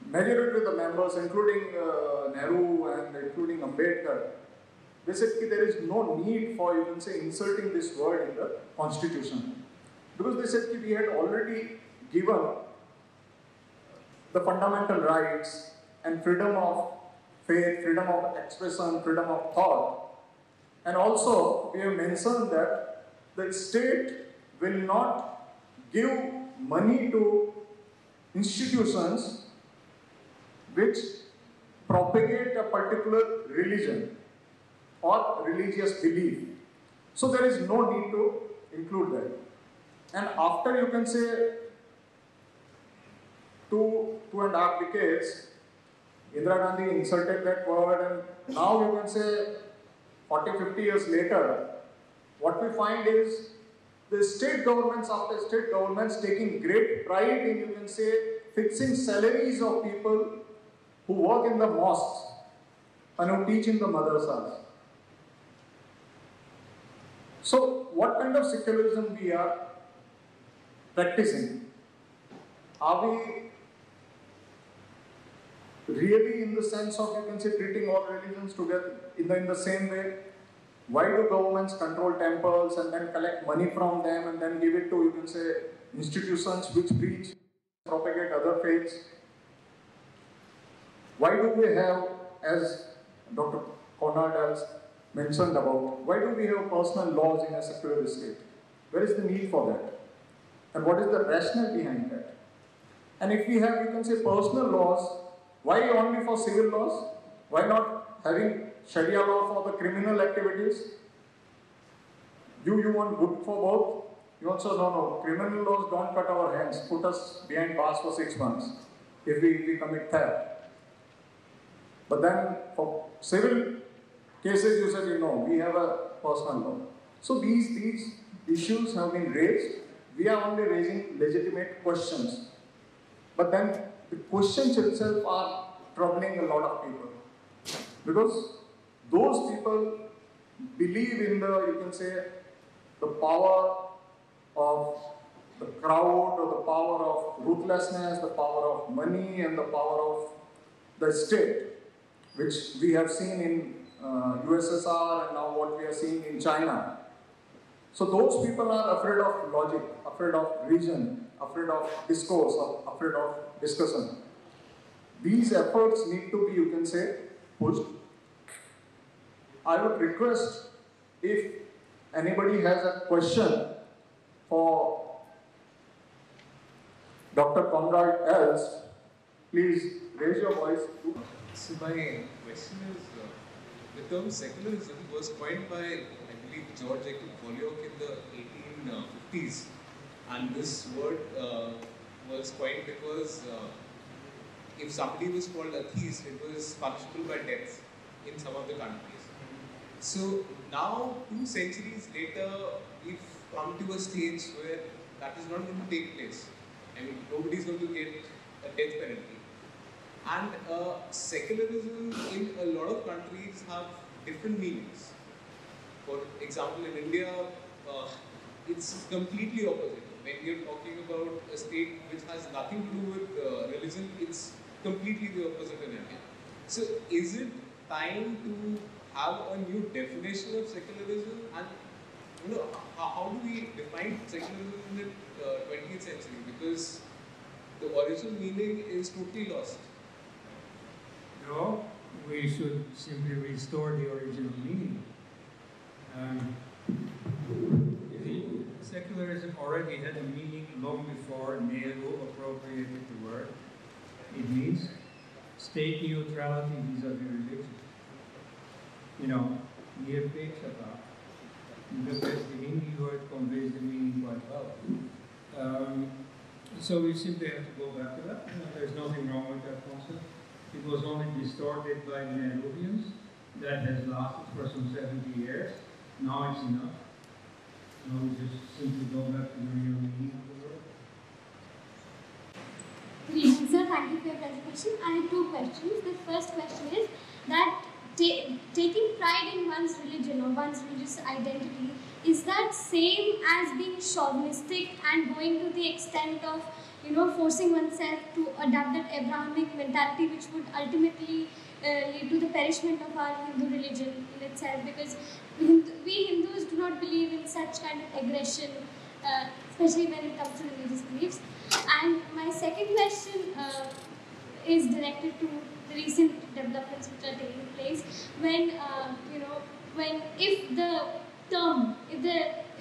majority of the members, including Nehru and including Ambedkar, they said that there is no need for, you can say, inserting this word in the Constitution. Because they said that we had already given the fundamental rights and freedom of faith, freedom of expression, freedom of thought. And also, we have mentioned that the state will not give money to institutions which propagate a particular religion or religious belief. So there is no need to include that. And after, you can say, 2.5 decades, Indira Gandhi inserted that word, and now you can say 40, 50 years later, what we find is the state governments after state governments taking great pride in, you can say, fixing salaries of people who work in the mosques and who teach in the madrasas. So, what kind of secularism we are practicing? Are we really in the sense of, you can say, treating all religions together in the same way? Why do governments control temples and then collect money from them and then give it to, you can say, institutions which preach, propagate other faiths? Why do we have, as Dr. Conrad has mentioned about, why do we have personal laws in a secular state? Where is the need for that? And what is the rationale behind that? And if we have, you can say, personal laws, why only for civil laws? Why not having Sharia law for the criminal activities? You want good for both? You also no, criminal laws don't cut our hands, put us behind bars for 6 months if we commit theft. But then for civil cases, you said, we have a personal law. So these issues have been raised. We are only raising legitimate questions. But then the questions itself are troubling a lot of people. Because those people believe in the, you can say, the power of the crowd, or the power of ruthlessness, the power of money, and the power of the state, which we have seen in USSR and now what we are seeing in China. So those people are afraid of logic, afraid of reason, afraid of discourse, afraid of discussion. These efforts need to be, you can say, pushed. I would request, if anybody has a question for Dr. Conrad Els, please raise your voice. So my question is, the term secularism was coined by, I believe, George Jacob Holyoake in the 1850s, and this word was coined because if somebody was called atheist, it was punishable by death in some of the countries. So now, 2 centuries later, we've come to a stage where that is not going to take place. I mean, nobody's going to get a death penalty. And secularism in a lot of countries have different meanings. For example, in India, it's completely opposite. When you're talking about a state which has nothing to do with religion, it's completely the opposite in India. So is it time to have a new definition of secularism? And how do we define secularism in the 20th century? Because the original meaning is totally lost. No, we should simply restore the original meaning. Secularism already had a meaning long before Nehru appropriated the word. It means state neutrality vis-a-vis religion. Nirpekshata. Because the Hindi word conveys the meaning quite well. So we simply have to go back to that. There's nothing wrong with that concept. It was only distorted by the Nehruvians. That has lasted for some 70 years. Now it's enough. Now we just simply go back to the real meaning of the word. Good evening, sir. Thank you for your presentation. I have 2 questions. The first question is that taking pride in one's religion or one's religious identity, is that same as being chauvinistic and going to the extent of forcing oneself to adopt that Abrahamic mentality, which would ultimately lead to the perishment of our Hindu religion in itself? Because we Hindus do not believe in such kind of aggression, especially when it comes to religious beliefs. And my second question is directed to the recent developments which are taking place. When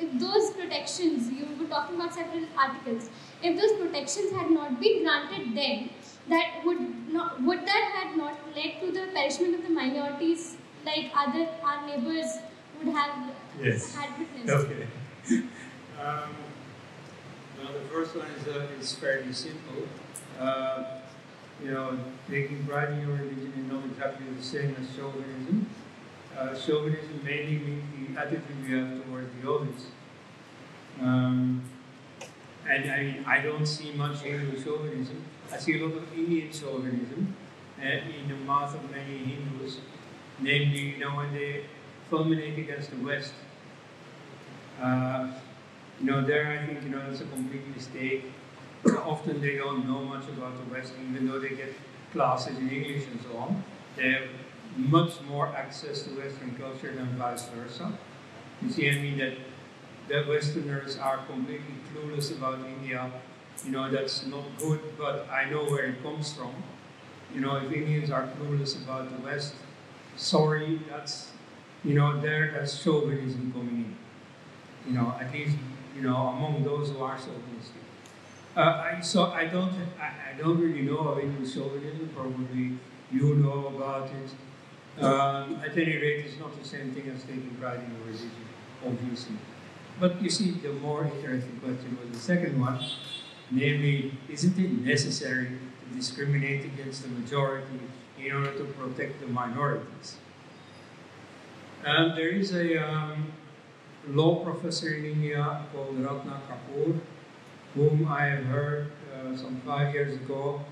if those protections, you were talking about several articles, if those protections had not been granted then, that would that have not led to the perishment of the minorities like our neighbors would have had witnessed? Okay. Well, the first one is fairly simple. Taking pride in your religion is not exactly the same as chauvinism. Chauvinism mainly means the attitude we have towards the others. And I don't see much Hindu chauvinism. I see a lot of Indian chauvinism in the mouth of many Hindus, namely, when they fulminate against the West. There I think, it's a complete mistake. Often they don't know much about the West, even though they get classes in English and so on. They have much more access to Western culture than vice versa. You see, that Westerners are completely clueless about India. That's not good, but I know where it comes from. If Indians are clueless about the West, sorry, that's chauvinism coming in. At least, among those who are chauvinistic. I don't really know of Hindu chauvinism. Probably you know about it. At any rate, it's not the same thing as taking pride in your religion, obviously. But you see, the more interesting question was the second one, namely, isn't it necessary to discriminate against the majority in order to protect the minorities? There is a law professor in India called Ratna Kapoor, whom I have heard some 5 years ago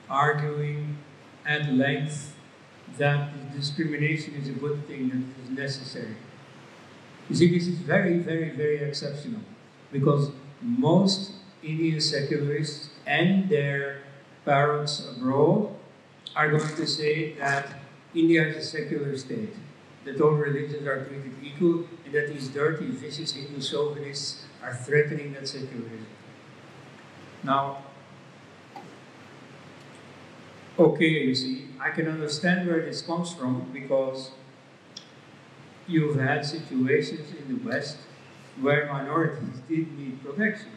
arguing at length that discrimination is a good thing, that it is necessary. You see, this is very, very, very exceptional, because most Indian secularists and their parents abroad are going to say that India is a secular state, that all religions are treated equal, and that these dirty, vicious Hindu chauvinists are threatening that secularism. Now, okay, you see, I can understand where this comes from, because you've had situations in the West where minorities did need protection.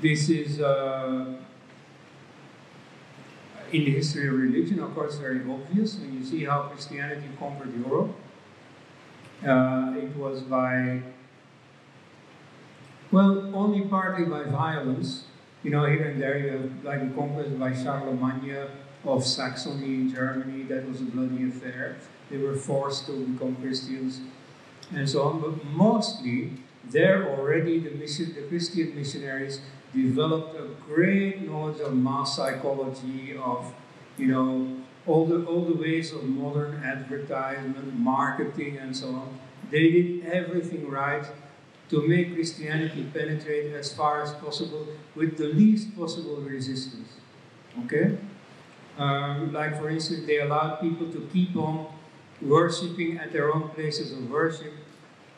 This is, in the history of religion, of course, very obvious. When you see how Christianity conquered Europe, it was by, well, only partly by violence. You know, here and there you have like the conquest by Charlemagne of Saxony in Germany. That was a bloody affair. They were forced to become Christians and so on. But mostly, there already the Christian missionaries developed a great knowledge of mass psychology, of, you know, all the ways of modern advertisement, marketing, and so on. They did everything right to make Christianity penetrate as far as possible with the least possible resistance. Okay? Like, for instance, they allowed people to keep on worshipping at their own places of worship,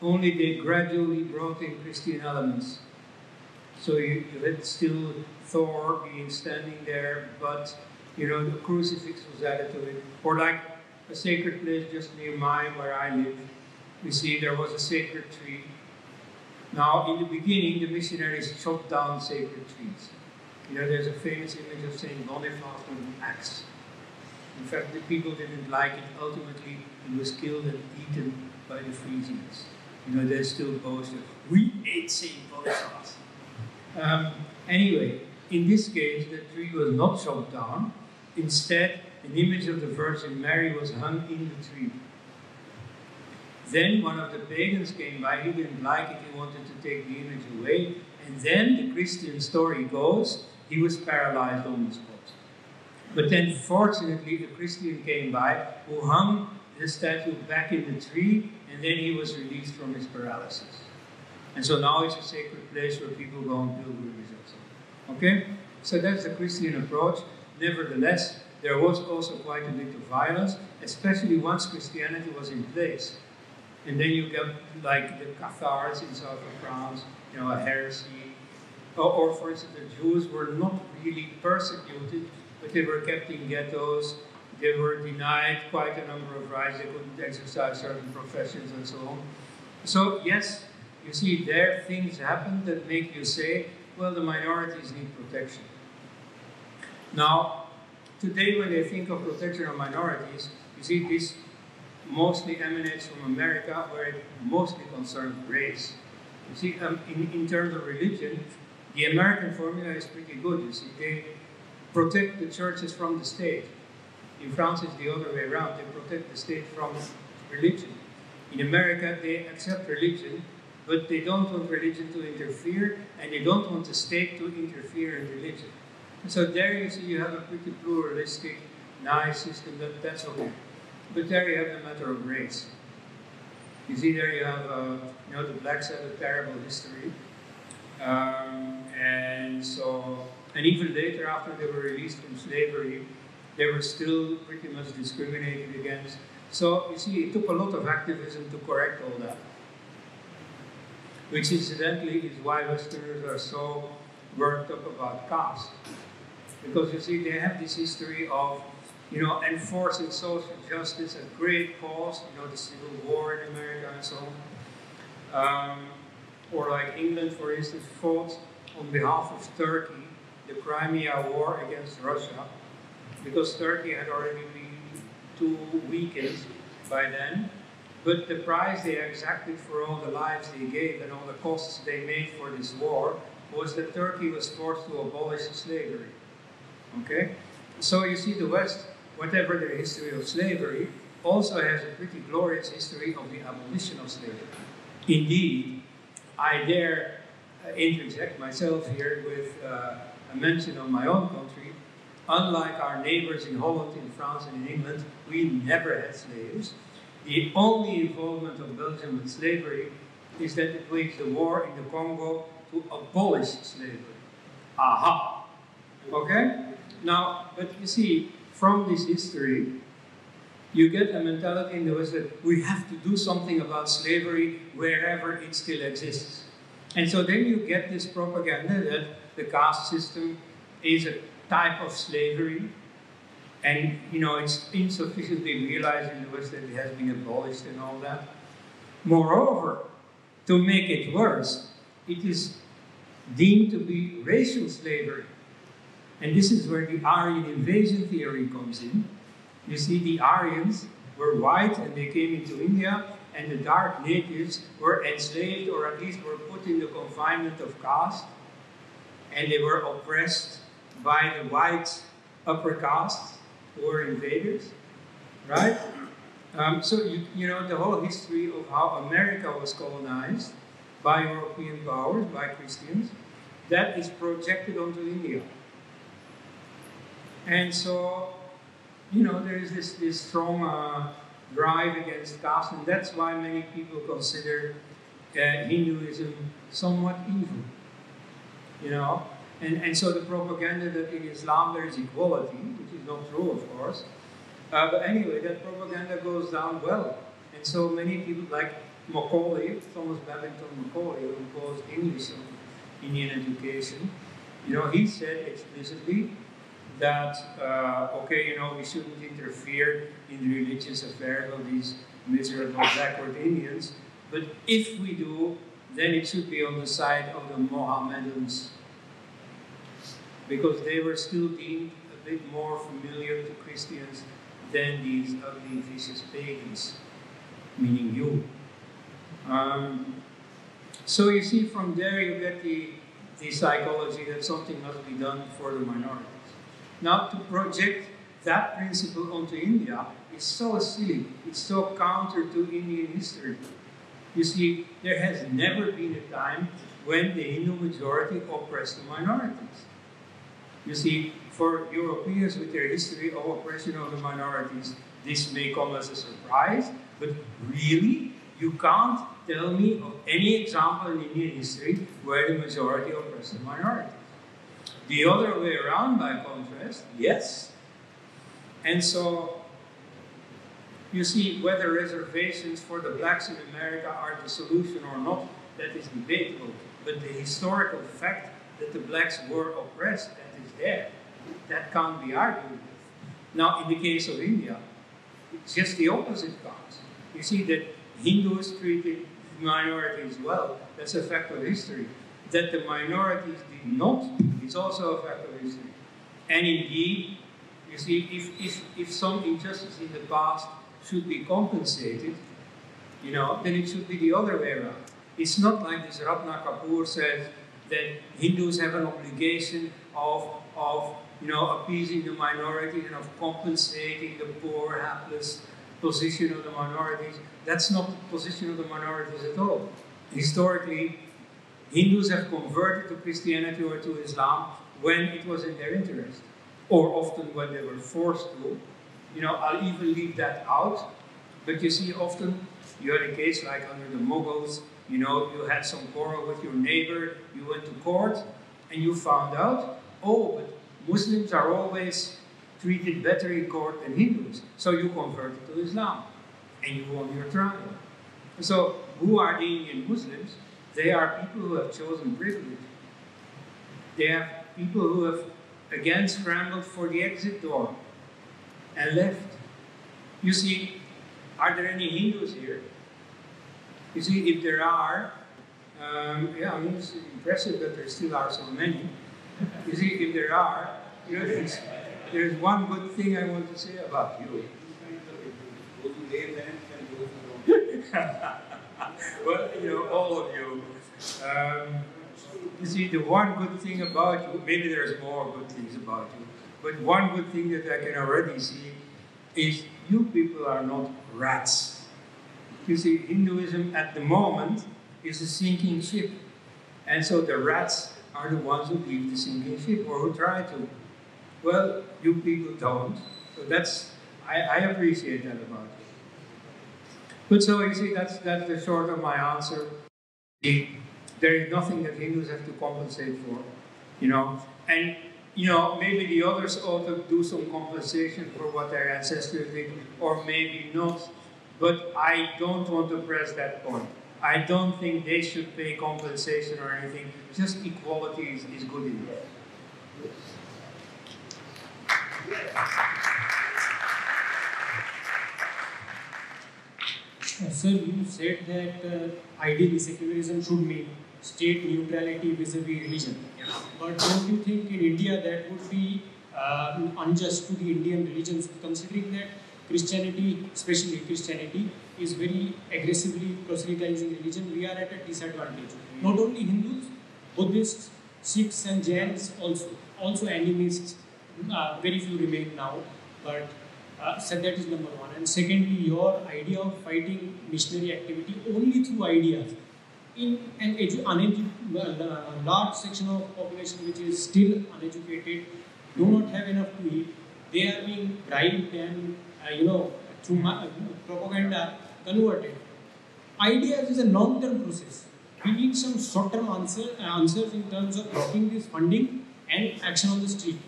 only they gradually brought in Christian elements. So you had still Thor being standing there, but, you know, the crucifix was added to it. Or like a sacred place just near mine, where I live, you see there was a sacred tree. Now, in the beginning, the missionaries chopped down sacred trees. You know, there's a famous image of Saint Boniface with an axe. In fact, the people didn't like it. Ultimately, he was killed and eaten by the Frisians. You know, they still boasted, we ate Saint Boniface. Anyway, in this case, the tree was not chopped down. Instead, an image of the Virgin Mary was hung in the tree. Then one of the pagans came by, he didn't like it, he wanted to take the image away, and then the Christian story goes, he was paralyzed on the spot. But then fortunately a Christian came by who hung the statue back in the tree, and then he was released from his paralysis. And so now it's a sacred place where people go on pilgrimage also. Okay? So that's the Christian approach. Nevertheless, there was also quite a bit of violence, especially once Christianity was in place. And then you get like the Cathars in south of France, you know, a heresy. Or for instance, the Jews were not really persecuted, but they were kept in ghettos. They were denied quite a number of rights. They couldn't exercise certain professions and so on. So yes, you see, there things happen that make you say, well, the minorities need protection. Now, today when they think of protection of minorities, you see, this mostly emanates from America, where it mostly concerns race. You see, in terms of religion, the American formula is pretty good. You see, they protect the churches from the state. In France, it's the other way around. They protect the state from religion. In America, they accept religion, but they don't want religion to interfere, and they don't want the state to interfere in religion. And so there you see you have a pretty pluralistic, nice system, that's okay. But there you have the matter of race. You see there you have, you know, the blacks have a terrible history. And even later, after they were released from slavery, they were still pretty much discriminated against. So, you see, it took a lot of activism to correct all that. Which incidentally is why Westerners are so worked up about caste. Because you see, they have this history of, you know, enforcing social justice at great cost, you know, the Civil War in America and so on. Or like England, for instance, fought on behalf of Turkey the Crimea War against Russia, because Turkey had already been too weakened by then. But the price they exacted for all the lives they gave and all the costs they made for this war was that Turkey was forced to abolish slavery. Okay? So you see, the West, whatever their history of slavery, also has a pretty glorious history of the abolition of slavery. Indeed, I dare interject myself here with a mention of my own country. Unlike our neighbors in Holland, in France, and in England, we never had slaves. the only involvement of Belgium with slavery is that it waged the war in the Congo to abolish slavery. Aha! Okay? Now, but you see, from this history, you get a mentality in the West that we have to do something about slavery wherever it still exists. And so then you get this propaganda that the caste system is a type of slavery, and it's insufficiently realized in the West that it has been abolished and all that. Moreover, to make it worse, it is deemed to be racial slavery. And this is where the Aryan invasion theory comes in. You see, the Aryans were white and they came into India, and the dark natives were enslaved, or at least were put in the confinement of caste, and they were oppressed by the white upper castes who were invaders, right? So you know the whole history of how America was colonized by European powers, by Christians, that is projected onto India. And so, there is this strong drive against caste, and that's why many people consider Hinduism somewhat evil. And so the propaganda that in Islam there is equality, which is not true, of course. But anyway, that propaganda goes down well. And so many people like Macaulay, Thomas Babington Macaulay, who calls English of Indian education, he said explicitly that, we shouldn't interfere in the religious affairs of these miserable backward Indians, but if we do, then it should be on the side of the Mohammedans, because they were still deemed a bit more familiar to Christians than these ugly, vicious pagans, meaning you. So you see, from there you get the psychology that something must be done for the minorities. Now, to project that principle onto India is so silly, it's so counter to Indian history. You see, there has never been a time when the Hindu majority oppressed the minorities. You see, for Europeans with their history of oppression of the minorities, this may come as a surprise, but really, you can't tell me of any example in Indian history where the majority oppressed the minorities. The other way around, by contrast, yes. And so, you see, whether reservations for the blacks in America are the solution or not, that is debatable. But the historical fact that the blacks were oppressed, that is there. That can't be argued with. Now, in the case of India, it's just the opposite counts. You see that Hindus treated minorities well. That's a fact of history. That the minorities did not is also a fact of history. And indeed, you see, if some injustice in the past should be compensated, then it should be the other way around. It's not like this Ratna Kapoor says that Hindus have an obligation of appeasing the minority and of compensating the poor, hapless position of the minorities. That's not the position of the minorities at all. Historically, Hindus have converted to Christianity or to Islam when it was in their interest, or often when they were forced to. I'll even leave that out. But you see, often you had a case like under the Mughals, you had some quarrel with your neighbor, you went to court, and you found out, but Muslims are always treated better in court than Hindus. So you converted to Islam, and you won your trial. So who are the Indian Muslims? They are people who have chosen privilege. They are people who have again scrambled for the exit door and left. You see, are there any Hindus here? You see, if there are, it's impressive that there still are so many. You see, if there are, there's one good thing I want to say about you. Well, all of you. You see, the one good thing about you, maybe there's more good things about you, but one good thing that I can already see is you people are not rats. You see, Hinduism at the moment is a sinking ship. And so the rats are the ones who leave the sinking ship, or who try to. Well, you people don't. So I appreciate that about you. But so you see, that's the short of my answer. There is nothing that Hindus have to compensate for, you know. And you know, maybe the others ought to do some compensation for what their ancestors did, or maybe not. But I don't want to press that point. I don't think they should pay compensation or anything. Just equality is good enough. Sir, you said that ideally secularism should mean state neutrality vis-a-vis religion. But don't you think in India that would be unjust to the Indian religions, considering that Christianity, especially Christianity, is very aggressively proselytizing religion? We are at a disadvantage. Not only Hindus, Buddhists, Sikhs and Jains also animists. Very few remain now, but so that is number one. And secondly, your idea of fighting missionary activity only through ideas in an large section of population which is still uneducated, do not have enough to eat. They are being bribed and through propaganda converted. Ideas is a long-term process. We need some short-term answers in terms of blocking this funding and action on the street.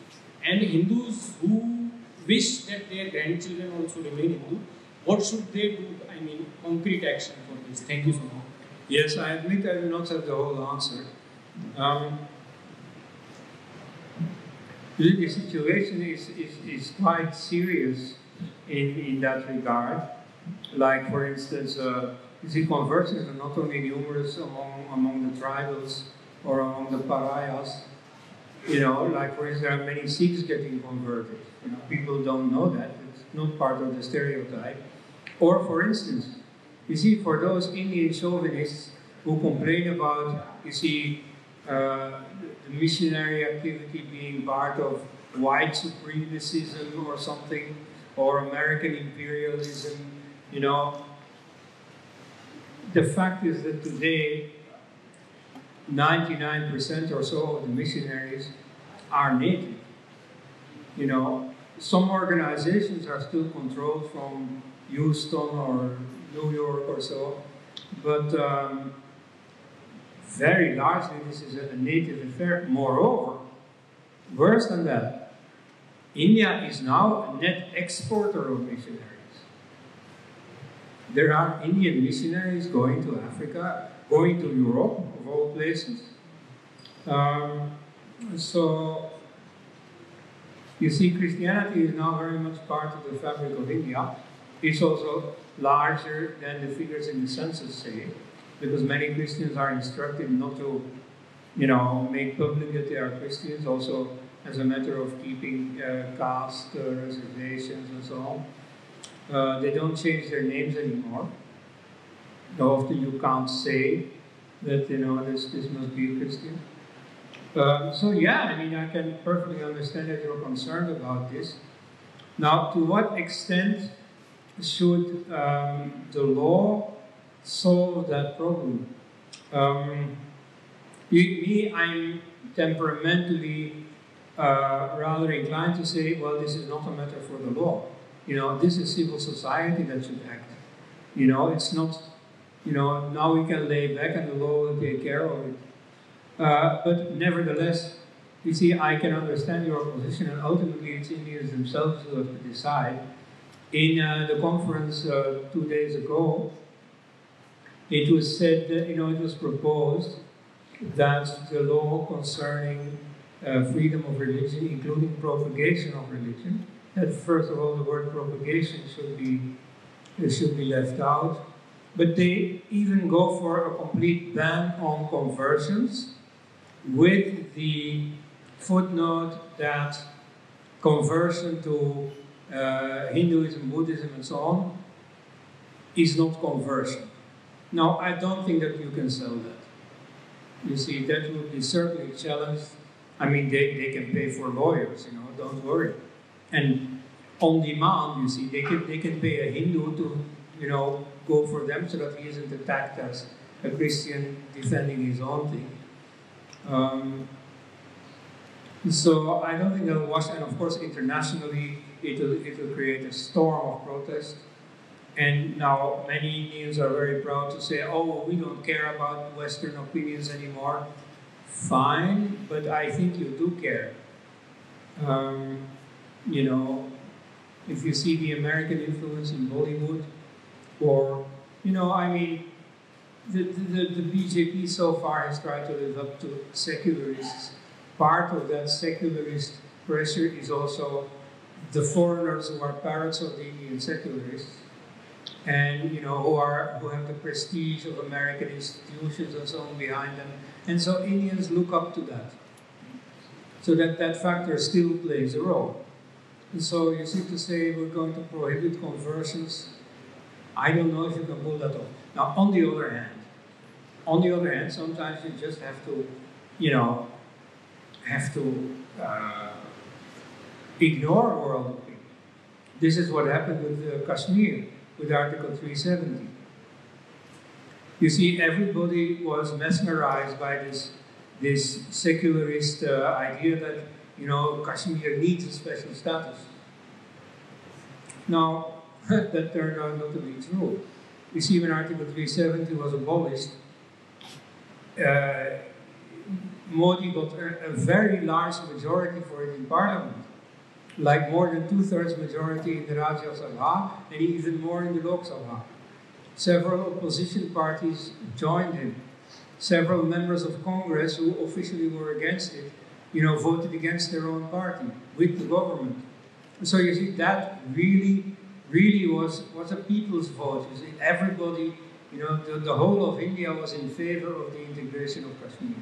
And Hindus who wish that their grandchildren also remain Hindu, what should they do? I mean, concrete action for this. Thank you so much. Yes, I admit I do not have the whole answer. The situation is quite serious in that regard. Like, for instance, you see, conversions are not only numerous among the tribals or among the pariahs. You know, like, for instance, there are many Sikhs getting converted. You know, people don't know that. It's not part of the stereotype. Or, for instance, you see, for those Indian chauvinists who complain about, you see, the missionary activity being part of white supremacism or something, or American imperialism, you know, the fact is that today, 99% or so of the missionaries are native. You know, some organizations are still controlled from Houston or New York or so, but very largely this is a native affair. Moreover, worse than that, India is now a net exporter of missionaries. There are Indian missionaries going to Africa, going to Europe, of all places. So, you see, Christianity is now very much part of the fabric of India. It's also larger than the figures in the census say, because many Christians are instructed not to, you know, make public that they are Christians, also as a matter of keeping caste reservations and so on. They don't change their names anymore. Often you can't say that, you know, this must be a Christian. So yeah, I mean, I can perfectly understand that you're concerned about this. Now, to what extent should the law solve that problem? I'm temperamentally rather inclined to say, well, this is not a matter for the law. You know, this is civil society that should act. You know, it's not, you know, now we can lay back and the law will take care of it. But nevertheless, you see, I can understand your position, and ultimately it's Indians themselves who have to decide. In the conference 2 days ago, it was said that, you know, it was proposed that the law concerning freedom of religion, including propagation of religion, that first of all the word propagation should be left out. But they even go for a complete ban on conversions, with the footnote that conversion to Hinduism, Buddhism, and so on is not conversion. Now, I don't think that you can sell that. You see, that would be certainly challenged. I mean, they can pay for lawyers, you know, don't worry. And on demand, you see, they can pay a Hindu to, you know, go for them so that he isn't attacked as a Christian defending his own thing. So I don't think that'll wash, and of course internationally it will create a storm of protest. And now many Indians are very proud to say, oh, we don't care about Western opinions anymore. Fine, but I think you do care. You know, if you see the American influence in Bollywood, or, you know, I mean, the BJP so far has tried to live up to secularists. Part of that secularist pressure is also the foreigners who are parrots of the Indian secularists, and you know who have the prestige of American institutions and so on behind them, and so Indians look up to that. So that factor still plays a role. And so you see, to say we're going to prohibit conversions, I don't know if you can pull that off. Now, on the other hand, sometimes you just have to, you know, ignore world opinion. This is what happened with Kashmir, with Article 370. You see, everybody was mesmerized by this secularist idea that, you know, Kashmir needs a special status. Now, that turned out not to be true. You see, when Article 370 was abolished, Modi got a very large majority for it in parliament, like more than 2/3 majority in the Rajya Sabha and even more in the Lok Sabha. Several opposition parties joined him. Several members of Congress who officially were against it, you know, voted against their own party with the government. So you see, that really was a people's vote. You see, everybody, you know, the whole of India was in favor of the integration of Kashmir.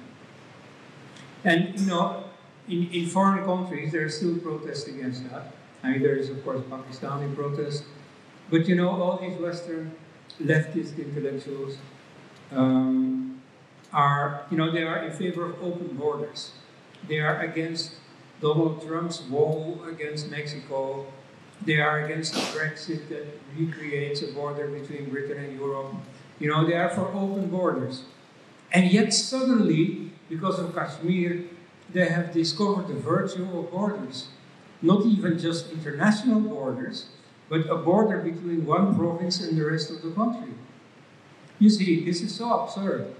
And, you know, in foreign countries, there are still protests against that. I mean, there is, of course, Pakistani protest. But, you know, all these Western leftist intellectuals are, you know, they are in favor of open borders. They are against Donald Trump's wall against Mexico. They are against Brexit that recreates a border between Britain and Europe. You know, they are for open borders. And yet suddenly, because of Kashmir, they have discovered the virtue of borders. Not even just international borders, but a border between one province and the rest of the country. You see, this is so absurd.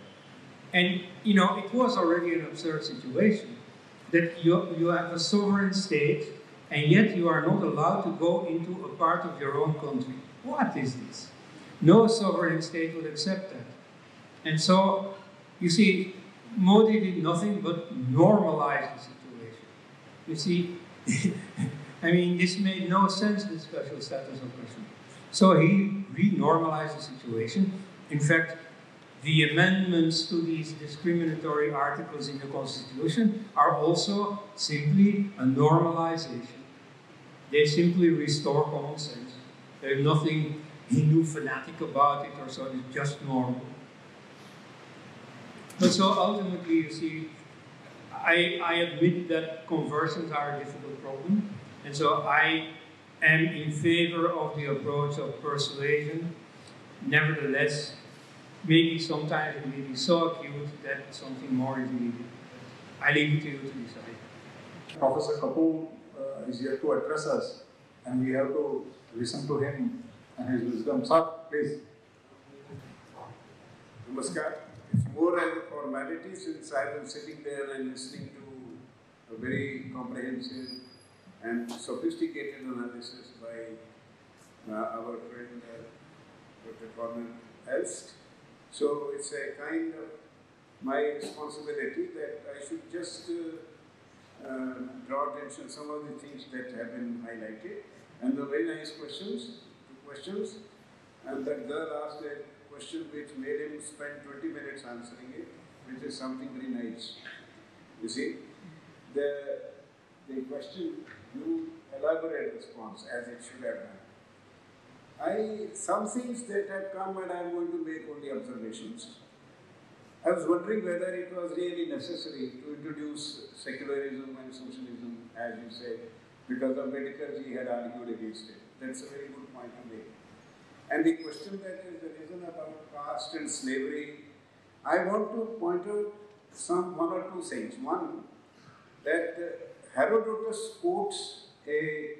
And, you know, it was already an absurd situation that you have a sovereign state, and yet you are not allowed to go into a part of your own country. What is this? No sovereign state would accept that. And so, you see, Modi did nothing but normalize the situation. You see, I mean, this made no sense, the special status of Kashmir. So he re-normalized the situation. In fact, the amendments to these discriminatory articles in the Constitution are also simply a normalization. They simply restore common sense. There's nothing Hindu fanatic about it or so, it's just normal. But so ultimately, you see, I admit that conversions are a difficult problem. And so I am in favor of the approach of persuasion. Nevertheless, maybe sometimes it may be so acute that something more is needed. I leave it to you to decide. Professor Kapoor is here to address us, and we have to listen to him and his wisdom. Sir, please. Namaskar. It's more as a formality since I've been sitting there and listening to a very comprehensive and sophisticated analysis by our friend Dr. Cornel Elst. So it's a kind of my responsibility that I should just draw attention to some of the things that have been highlighted. And the very nice questions, and that girl asked a question which made him spend 20 minutes answering it, which is something very nice. You see, the question, you elaborate response as it should have done. Some things that have come and I'm going to make only observations. I was wondering whether it was really necessary to introduce secularism and socialism, as you said, because Ambedkar ji had argued against it. That's a very good point to make. And the question that is arisen about caste and slavery, I want to point out one or two things. One, that Herodotus quotes a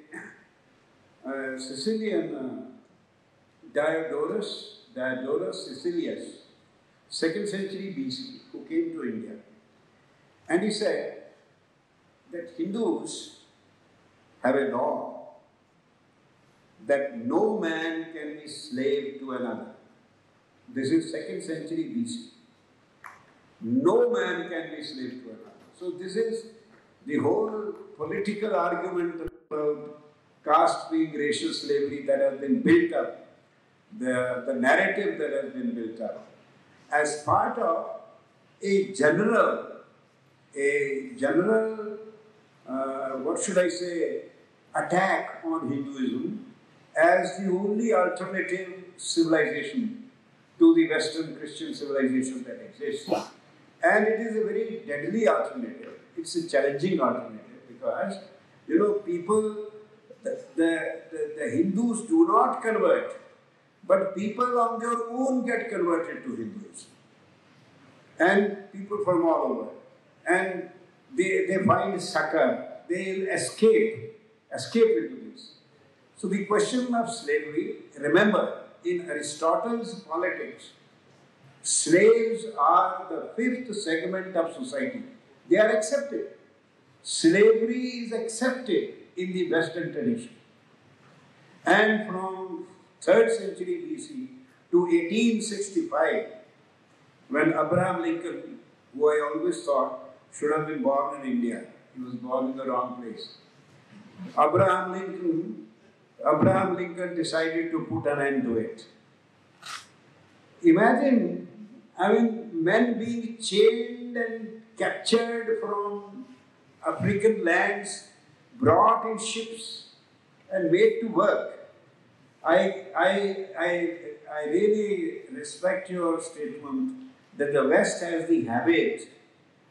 Sicilian Diodorus Siculus, 2nd century BC, who came to India. And he said that Hindus have a law that no man can be slave to another. This is 2nd century BC. No man can be slave to another. So this is the whole political argument about caste being racial slavery that has been built up, the narrative that has been built up, as part of a general, what should I say, attack on Hinduism as the only alternative civilization to the Western Christian civilization that exists. And it is a very deadly alternative. It's a challenging alternative because, you know, people, the Hindus do not convert, but people on their own get converted to Hindus. And people from all over. And they find succor, they'll escape into this. So the question of slavery, remember, in Aristotle's politics, slaves are the 5th segment of society. They are accepted. Slavery is accepted in the Western tradition. And from 3rd century BC to 1865, when Abraham Lincoln, who I always thought should have been born in India, he was born in the wrong place. Abraham Lincoln decided to put an end to it. Imagine, men being chained and captured from African lands, brought in ships and made to work. I really respect your statement that the West has the habit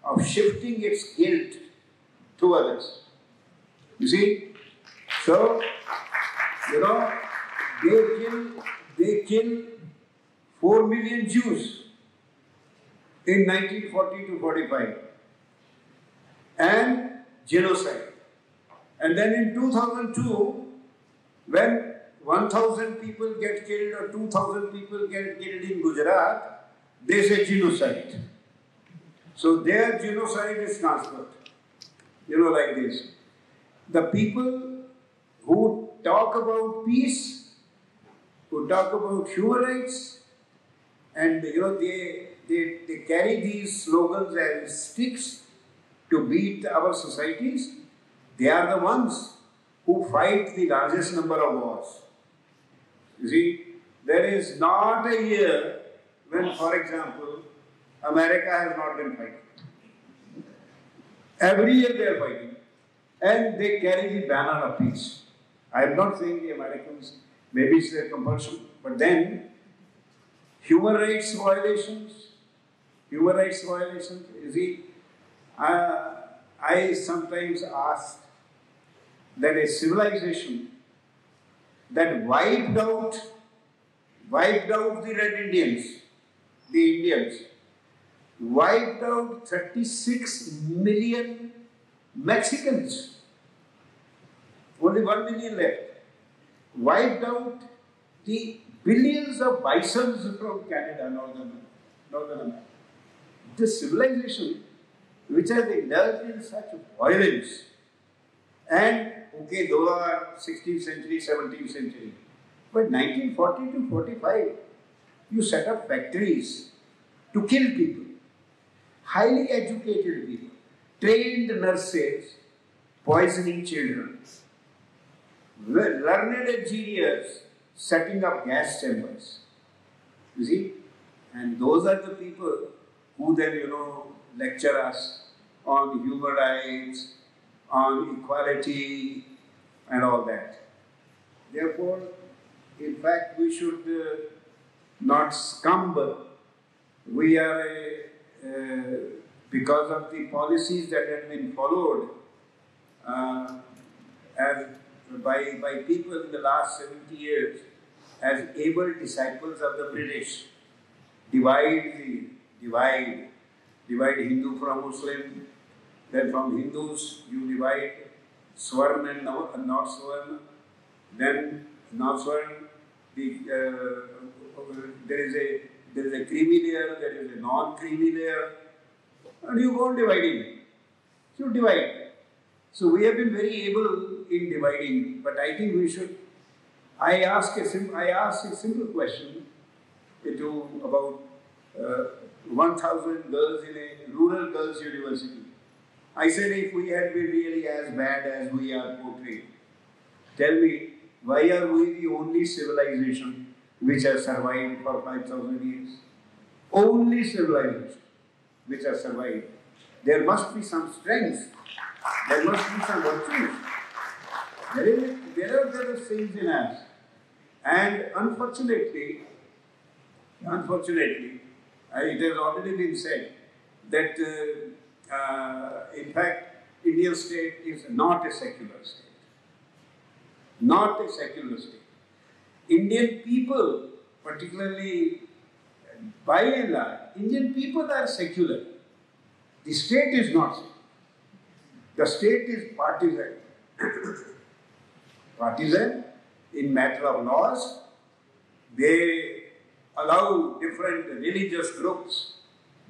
of shifting its guilt to others. You see? So, you know, they killed 4 million Jews in 1940 to 45 and genocide. And then in 2002, when 1,000 people get killed or 2,000 people get killed in Gujarat, they say genocide. So their genocide is transferred. You know, like this. The people who talk about peace, who talk about human rights, and you know, they carry these slogans as sticks to beat our societies, they are the ones who fight the largest number of wars. You see, there is not a year when, for example, America has not been fighting. Every year they are fighting. And they carry the banner of peace. I am not saying the Americans, maybe it's their compulsion, but then human rights violations, you see, I sometimes ask that a civilization that wiped out the Red Indians, the Indians, wiped out 36 million Mexicans, only 1 million left, wiped out the billions of bisons from Canada, Northern America. This civilization which has indulged in such violence, and okay, those are 16th century, 17th century, but 1940 to 45, you set up factories to kill people, highly educated people, trained nurses, poisoning children, learned engineers setting up gas chambers. You see? And those are the people who then, you know, lecture us on human rights, on equality, and all that. Therefore, in fact, we should not succumb. We are because of the policies that have been followed by people in the last 70 years as able disciples of the British, divide Hindu from Muslim, then from Hindus you divide Swarn and not Swarn, then not Swarn, there is a creamy layer, there is a non-creamy layer, and you go on dividing it. You divide. So we have been very able in dividing, but I think we should. I asked a simple question to about 1,000 girls in a rural girls' university. I said, if we had been really as bad as we are portrayed, tell me, why are we the only civilization which has survived for 5,000 years? Only civilization which has survived. There must be some strength. There must be some virtues. There are things in us. And unfortunately, it has already been said that in fact, Indian state is not a secular state. Not a secular state. Indian people, particularly by and large, Indian people are secular. The state is not secular. The state is partisan. Partisan in matter of laws. They allow different religious groups,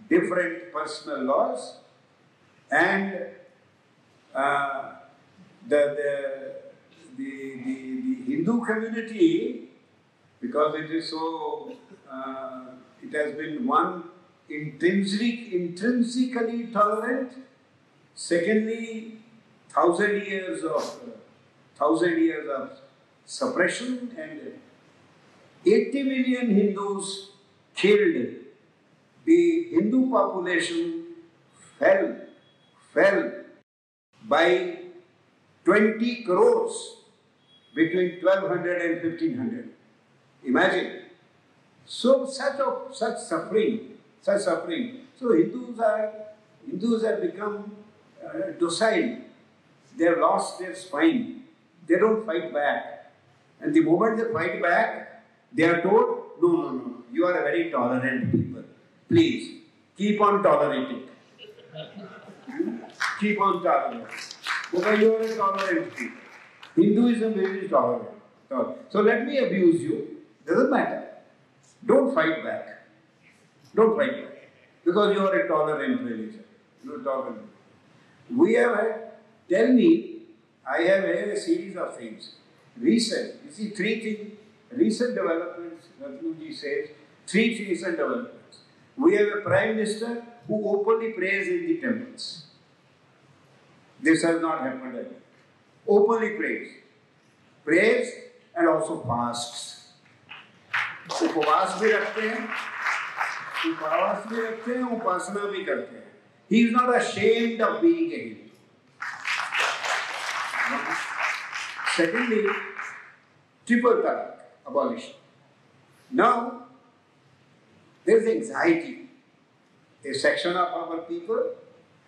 different personal laws, and the Hindu community, because it is so, it has been one intrinsically tolerant. Secondly, 1,000 years of suppression, and 80 million Hindus killed. The Hindu population fell by 20 crores between 1200 and 1500. Imagine. So such suffering. So Hindus have become docile. They have lost their spine. They don't fight back. And the moment they fight back, they are told, no, you are a very tolerant people. Please, keep on tolerating. Keep on tolerating. Because you are a tolerant people. Hinduism is tolerant. So let me abuse you. Doesn't matter. Don't fight back. Don't fight back. Because you are a tolerant religion. You are tolerant. We have had, tell me, I have had a series of things. Recent, you see, three things, recent developments, Ratnuji says, three recent developments. We have a Prime Minister who openly prays in the temples. This has not happened earlier. Openly prays and also fasts. उपवास भी रखते हैं, उपासना भी करते हैं. He is not ashamed of being a Hindu. Secondly, triple talaq, abolition. Now, there is anxiety. A section of our people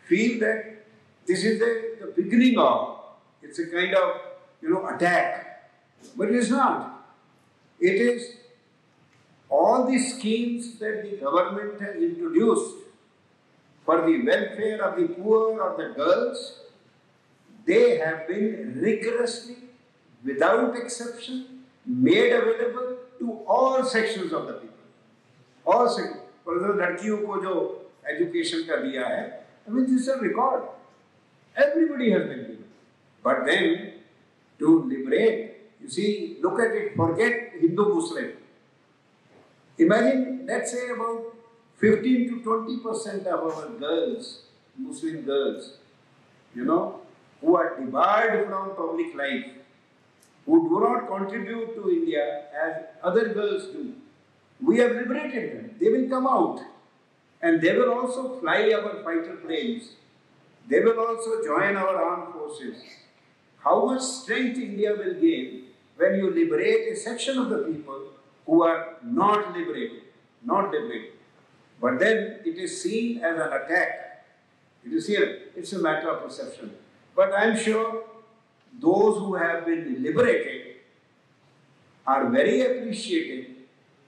feel that this is the beginning of, it's a kind of, attack. But it is not. It is all the schemes that the government has introduced for the welfare of the poor or the girls, they have been rigorously, without exception, made available to all sections of the people. All sections. For example, लड़कियों को जो education का दिया है, I mean, this is a record. Everybody has been given. But then, to liberate, you see, look at it, forget Hindu-Muslim. Imagine, let's say about 15 to 20% of our girls, Muslim girls, who are debarred from public life, who do not contribute to India as other girls do. We have liberated them. They will come out. And they will also fly our fighter planes. They will also join our armed forces. How much strength India will gain when you liberate a section of the people who are not liberated. But then it is seen as an attack. It's a matter of perception. But I am sure those who have been liberated are very appreciative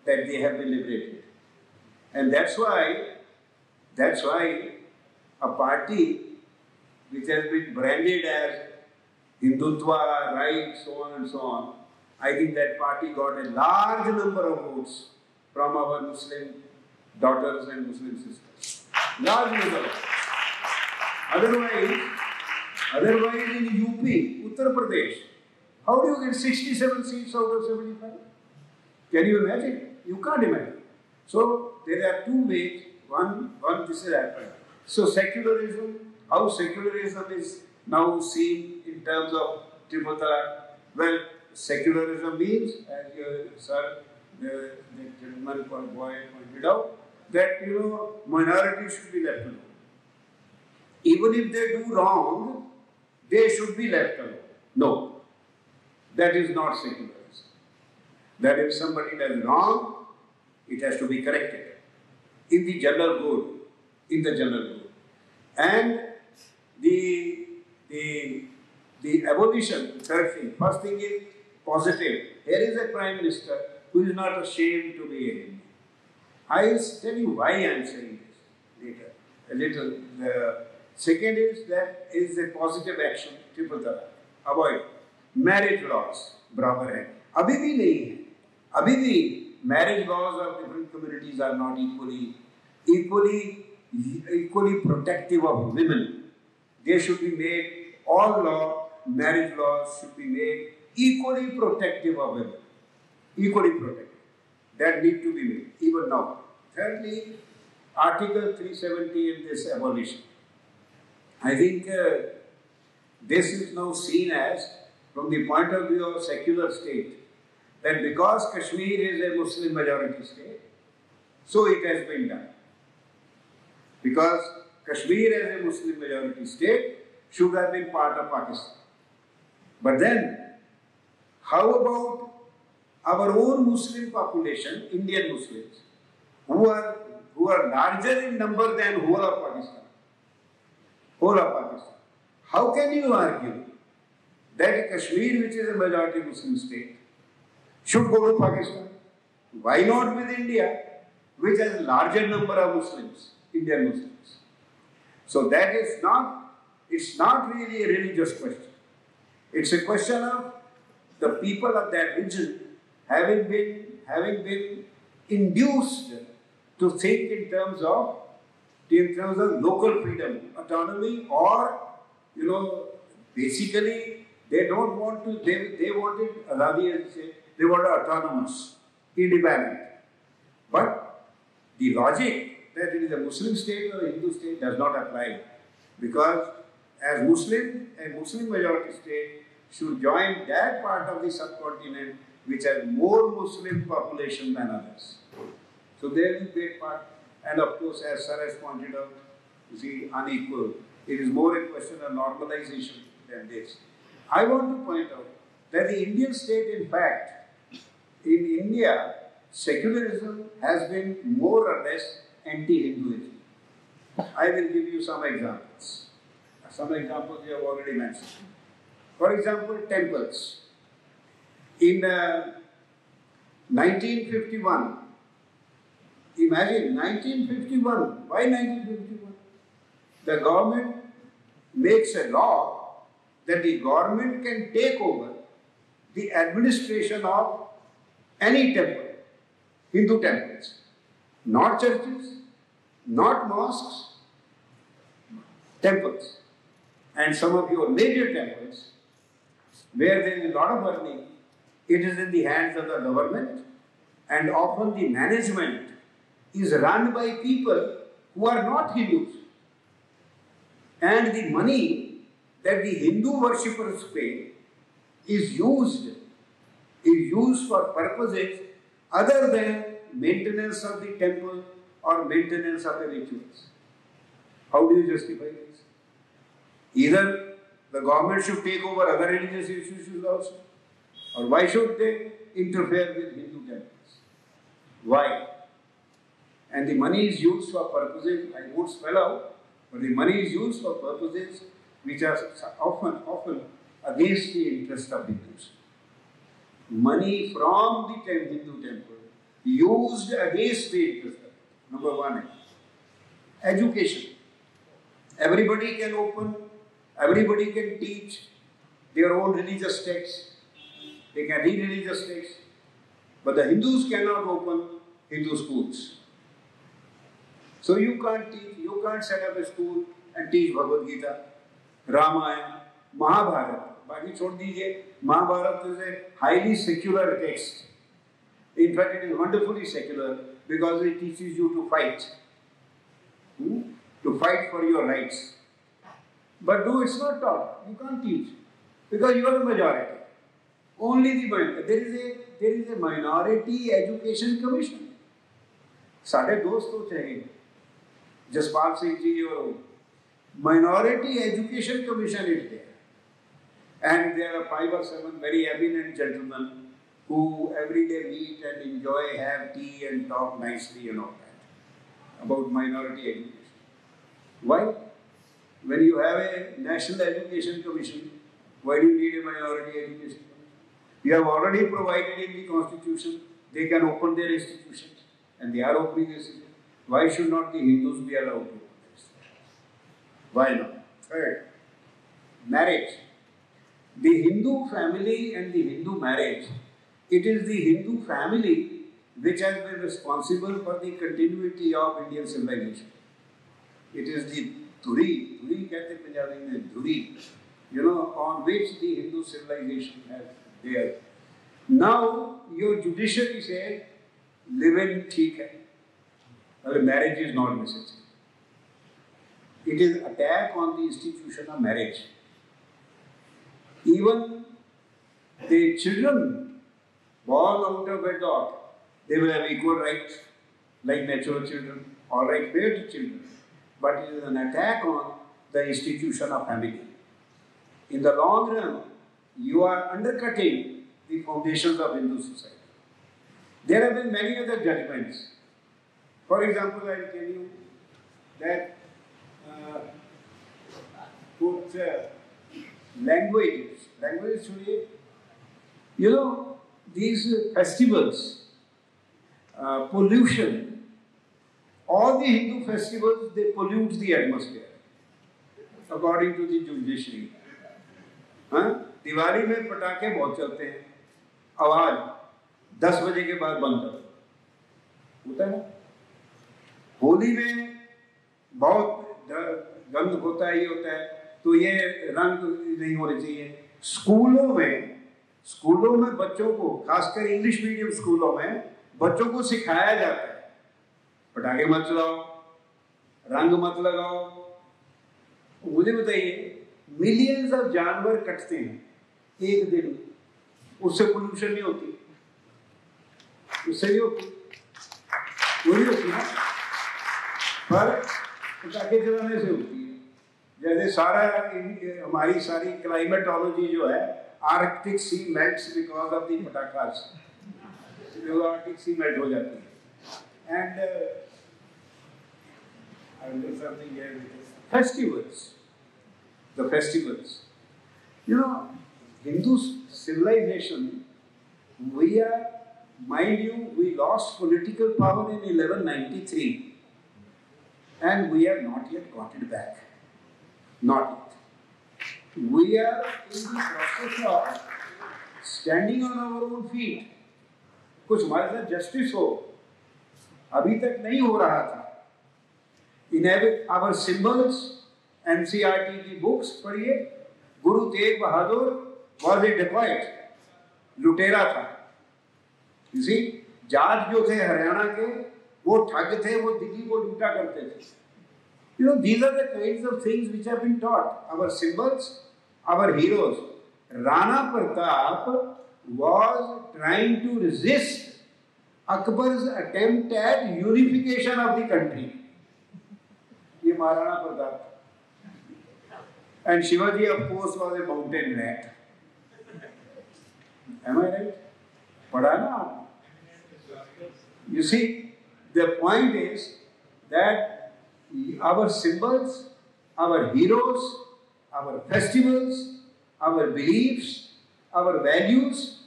that they have been liberated. And that's why a party which has been branded as Hindutva, right, so on and so on, I think that party got a large number of votes from our Muslim daughters and Muslim sisters. Large number. Otherwise in UP, Uttar Pradesh, how do you get 67 seats out of 75? Can you imagine? You can't imagine. So there are two ways. One this is happened. So secularism, how secularism is now seen in terms of triple talaq. Well, secularism means, as the gentleman called Boy pointed out, that minorities should be left alone. Even if they do wrong, they should be left alone. No, that is not secularism. That if somebody does wrong, it has to be corrected in the general good. In the general good. And the abolition, third thing, first thing is positive. Here is a Prime Minister who is not ashamed to be a Hindu. I will tell you why I am saying this later. A little. The second is that is a positive action, triple talaq. Avoid. Marriage laws, barabar hai. Abhi bhi nahi hai. Abhi bhi marriage laws of different communities are not equally protective of women. They should be made, all marriage laws should be made equally protective of women. Equally protective. That need to be made, even now. Thirdly, Article 370 in this abolition. I think this is now seen as, from the point of view of secular state, that because Kashmir is a Muslim majority state, so it has been done. Because Kashmir as a Muslim majority state should have been part of Pakistan. But then, how about our own Muslim population, Indian Muslims, who are larger in number than whole of Pakistan? Whole of Pakistan. How can you argue that Kashmir, which is a majority Muslim state, should go to Pakistan? Why not with India, which has a larger number of Muslims, Indian Muslims? So that is not, it's not really a religious question. It's a question of the people of that region having been induced to think in terms of local freedom, autonomy, or basically they don't want to. They wanted Azadi, as say, they were autonomous, independent. But the logic that it is a Muslim state or a Hindu state does not apply, because as Muslim, a Muslim majority state should join that part of the subcontinent which has more Muslim population than others. So there is a great part, and of course, as Sir has pointed out, you see, unequal. It is more a question of normalization than this. I want to point out that the Indian state, in fact, in India, secularism has been more or less anti-Hinduism. I will give you some examples. Some examples you have already mentioned. For example, temples. In 1951, imagine 1951, why 1951? The government makes a law that the government can take over the administration of any temple, Hindu temples, not churches, not mosques, temples. And some of your major temples, where there is a lot of money, it is in the hands of the government, and often the management is run by people who are not Hindus. And the money that the Hindu worshippers pay is used for purposes other than maintenance of the temple or maintenance of the rituals. How do you justify this? Either the government should take over other religious issues also, or why should they interfere with Hindu temples? Why? And the money is used for purposes, I won't spell out, but the money is used for purposes which are often against the interest of Hindus. Money from the Hindu temple used against the interest of Hindus. Number one, education. Everybody can teach their own religious texts. they can read religious texts, but the Hindus cannot open Hindu schools. So you can't set up a school and teach Bhagavad Gita, Ramayana, Mahabharata. बाकी छोड़ दीजिए, Mahabharata is a highly secular text. In fact, it is wonderfully secular because it teaches you to fight. To fight for your rights. But no, it's not taught. You can't teach. Because you are the majority. Only the minority. There is a minority education commission. साढ़े 200 चाहिए. Jaspal Singh ji or minority education commission is there. And there are 5 or 7 very eminent gentlemen who every day meet and enjoy, have tea and talk nicely and all that about minority education. Why? When you have a National Education Commission, why do you need a minority education commission? You have already provided in the Constitution, they can open their institutions, and they are opening their institutions. Why should not the Hindus be allowed to open their institutions? Why not? Third, marriage. The Hindu family and the Hindu marriage, it is the Hindu family which has been responsible for the continuity of Indian civilization. It is the Dhuri कहते हैं पंजाबी में Dhuri, on which the Hindu civilization has there. Now your judiciary says, live-in ठीक है, but marriage is not necessary. It is attack on the institution of marriage. Even the children born out of wedlock, they will have equal rights like natural children, all right, fair to children. But it is an attack on the institution of family. In the long run, you are undercutting the foundations of Hindu society. There have been many other judgments. For example, I will tell you that languages today, these festivals, pollution, all the Hindu festivals, they pollute the atmosphere, according to the judiciary. Diwali में पटाखे बहुत चलते हैं, आवाज 10 बजे के बाद बंद करो, होता है ना? होली में बहुत गंध होता है, ये होता है, तो ये रंग नहीं होने चाहिए. स्कूलों में बच्चों को, खासकर इंग्लिश मीडियम स्कूलों में बच्चों को सिखाया जाता है, पटाखे मत चलाओ, रंग मत लगाओ. मुझे बताइए, मिलियंस ऑफ जानवर कटते हैं एक दिन में, उससे पोल्यूशन नहीं होती? उससे नहीं होती, वो नहीं होती ना, पर पटाखे चलाने से होती है. जैसे हमारी सारी क्लाइमेटोलॉजी जो है, Arctic sea melts because of the पटाखास, आर्कटिक सी मेल्ट हो जाती है. And I will do something here with this. Festivals. The festivals. Hindu civilization, mind you, we lost political power in 1193. And we have not yet got it back. Not yet. We are in the process of standing on our own feet. कुछ हमारे साथ justice हो, अभी तक नहीं हो रहा था. In our symbols, NCERT की books पढ़िए, Guru Tegh Bahadur was a dacoit, लुटेरा था. You see, जाट जो थे हरियाणा के, वो ठग थे, वो दिल्ली को लूटा करते थे. These are the kinds of things which have been taught. Our symbols, our heroes. Rana Pratap was trying to resist Akbar's attempt at unification of the country. ये Maharana Pratap. And Shivaji, of course, was a mountain rat. Am I right? पढ़ा ना? You see, the point is that our symbols, our heroes, our festivals, our beliefs, our values,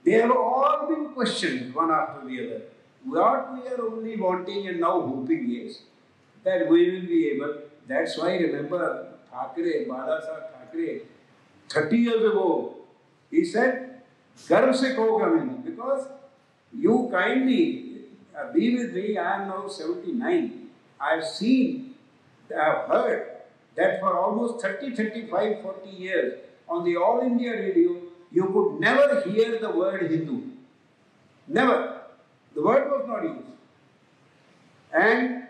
they have all been questioned one after the other. What we are only wanting and now hoping is that we will be able. That's why remember Thackeray, Bala Saheb Thackeray, 30 years ago, he said गर्व से कहो हम, because you kindly be with me. I am now 79. I have seen, I have heard that for almost 30, 35, 40 years on the All India Radio, you could never hear the word Hindu. Never. The word was not used. And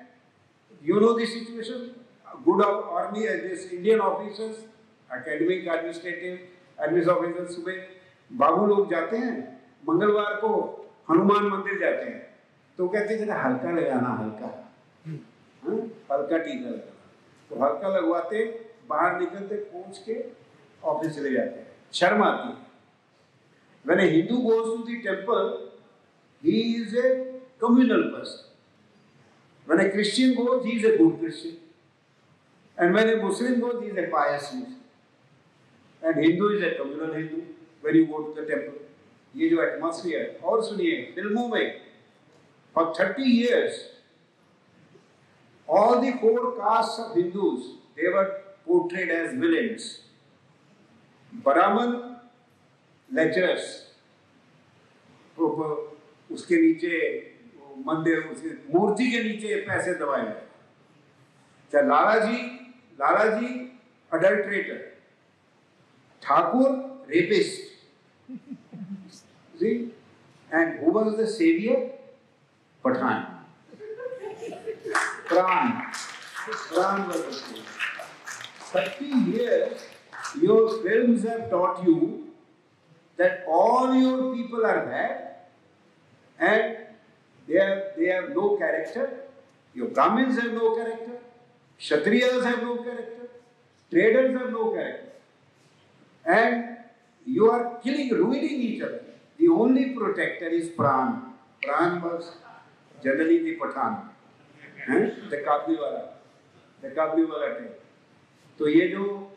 you know the situation. Good army, this Indian officers, academic, administrative officers, सुबह बाबू लोग जाते हैं, मंगलवार को हनुमान मंदिर जाते हैं, तो कहते हैं जरा हल्का लगाना, हल्का टीका लगाना, तो हल्का लगवाते, बाहर निकलते, पहुंच के ऑफिस चले जाते हैं, शर्म आती है. When a Hindu goes to the temple, he is a communal person. When a Christian goes, he is a good Christian. And when a Muslim goes, he is a pious Muslim. And Hindu is a communal Hindu when you go to the temple. ये जो atmosphere है, और सुनिए, फिल्मों में for 30 years, all the 4 castes of Hindus, they were portrayed as villains. Brahman, lecturers, उसके नीचे मंदिर, उसके मूर्ति के नीचे पैसे दबाए गए. क्या Lala ji adulterator, Thakur rapist. See? And who was the savior? Pathan. Pran was the savior. 30 years, your films have taught you that all your people are bad and they have no character. Your Brahmins have no character, Kshatriyas have no character, traders have no character, and you are ruining each other. The only protector is Pran. Pran was generally the Pathan, the Kabli wala type. तो ये जो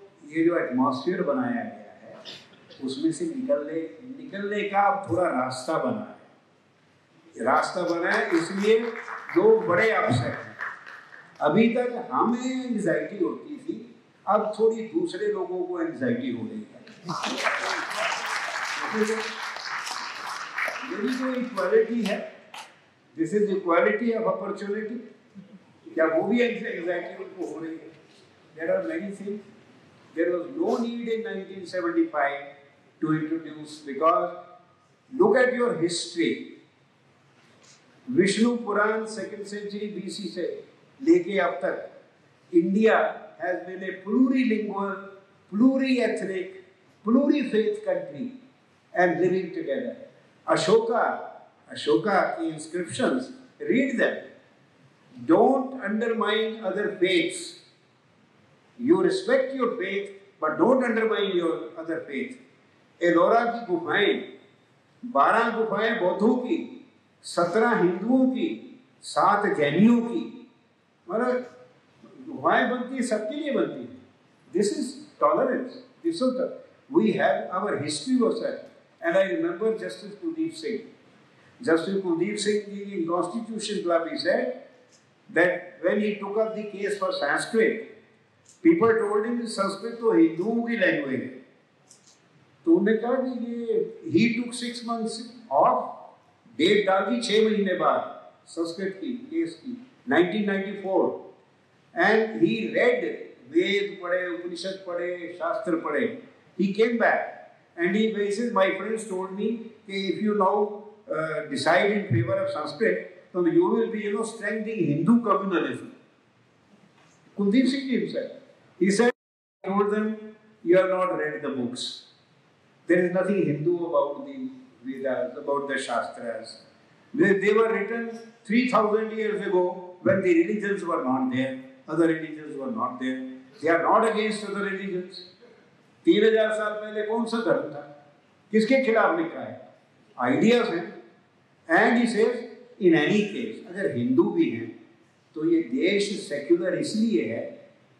atmosphere बनाया गया है, उसमें से निकलने का अब थोड़ा रास्ता बना है. रास्ता बना है, इसलिए लोग बड़े अपसेट हैं. अभी तक हमें एंजाइटी होती थी, अब थोड़ी दूसरे लोगों को एंजाइटी हो रही है. यही जो इक्वालिटी है, this is equality of opportunity, क्या वो भी एंजाइटी उनको हो रही है? There are many things. There was no need in 1975 to introduce, because look at your history. Vishnu Puran 2nd century BC से लेके अब तक India has been a plurilingual, pluri-ethnic, pluri-faith country and living together. Ashoka inscriptions, read them. Don't undermine other faiths. You respect your faith, but don't undermine your other faith. Ellora की गुफाएं, 12 गुफाएं बौद्धों की, 17 हिंदुओं की, 7 जैनियों की, मतलब गुफाएं बनती है, सबके लिए बनती है. This is tolerance. This is the, we have our history was that. And I remember Justice Kuldeep Singh. Justice Kuldeep Singh in Constitution Club, he said that when he took up the case for Sanskrit, people told him Sanskrit तो हिंदुओं की language है. तो उन्होंने कहा कि ये he took 6 months off, date डाल दी 6 महीने बाद संस्कृत की केस की 1994, and he read, वेद पढ़े, उपनिषद पढ़े, शास्त्र पढ़े. He came back and he says, my friends told me कि if you now decide in favor of Sanskrit, then you will be strengthening Hindu communalism. Kuldeep Singh himself. He said, I told them, you have not read the books. There is nothing Hindu about the Vedas, about the Shastras. They were written 3,000 years ago when the religions were not there. Other religions were not there. They are not against other religions. 3,000 साल पहले कौन सा धर्म था? किसके खिलाफ लिखा है? Ideas हैं. And he says, in any case, अगर हिंदू भी हैं, तो ये देश सेक्युलर इसलिए है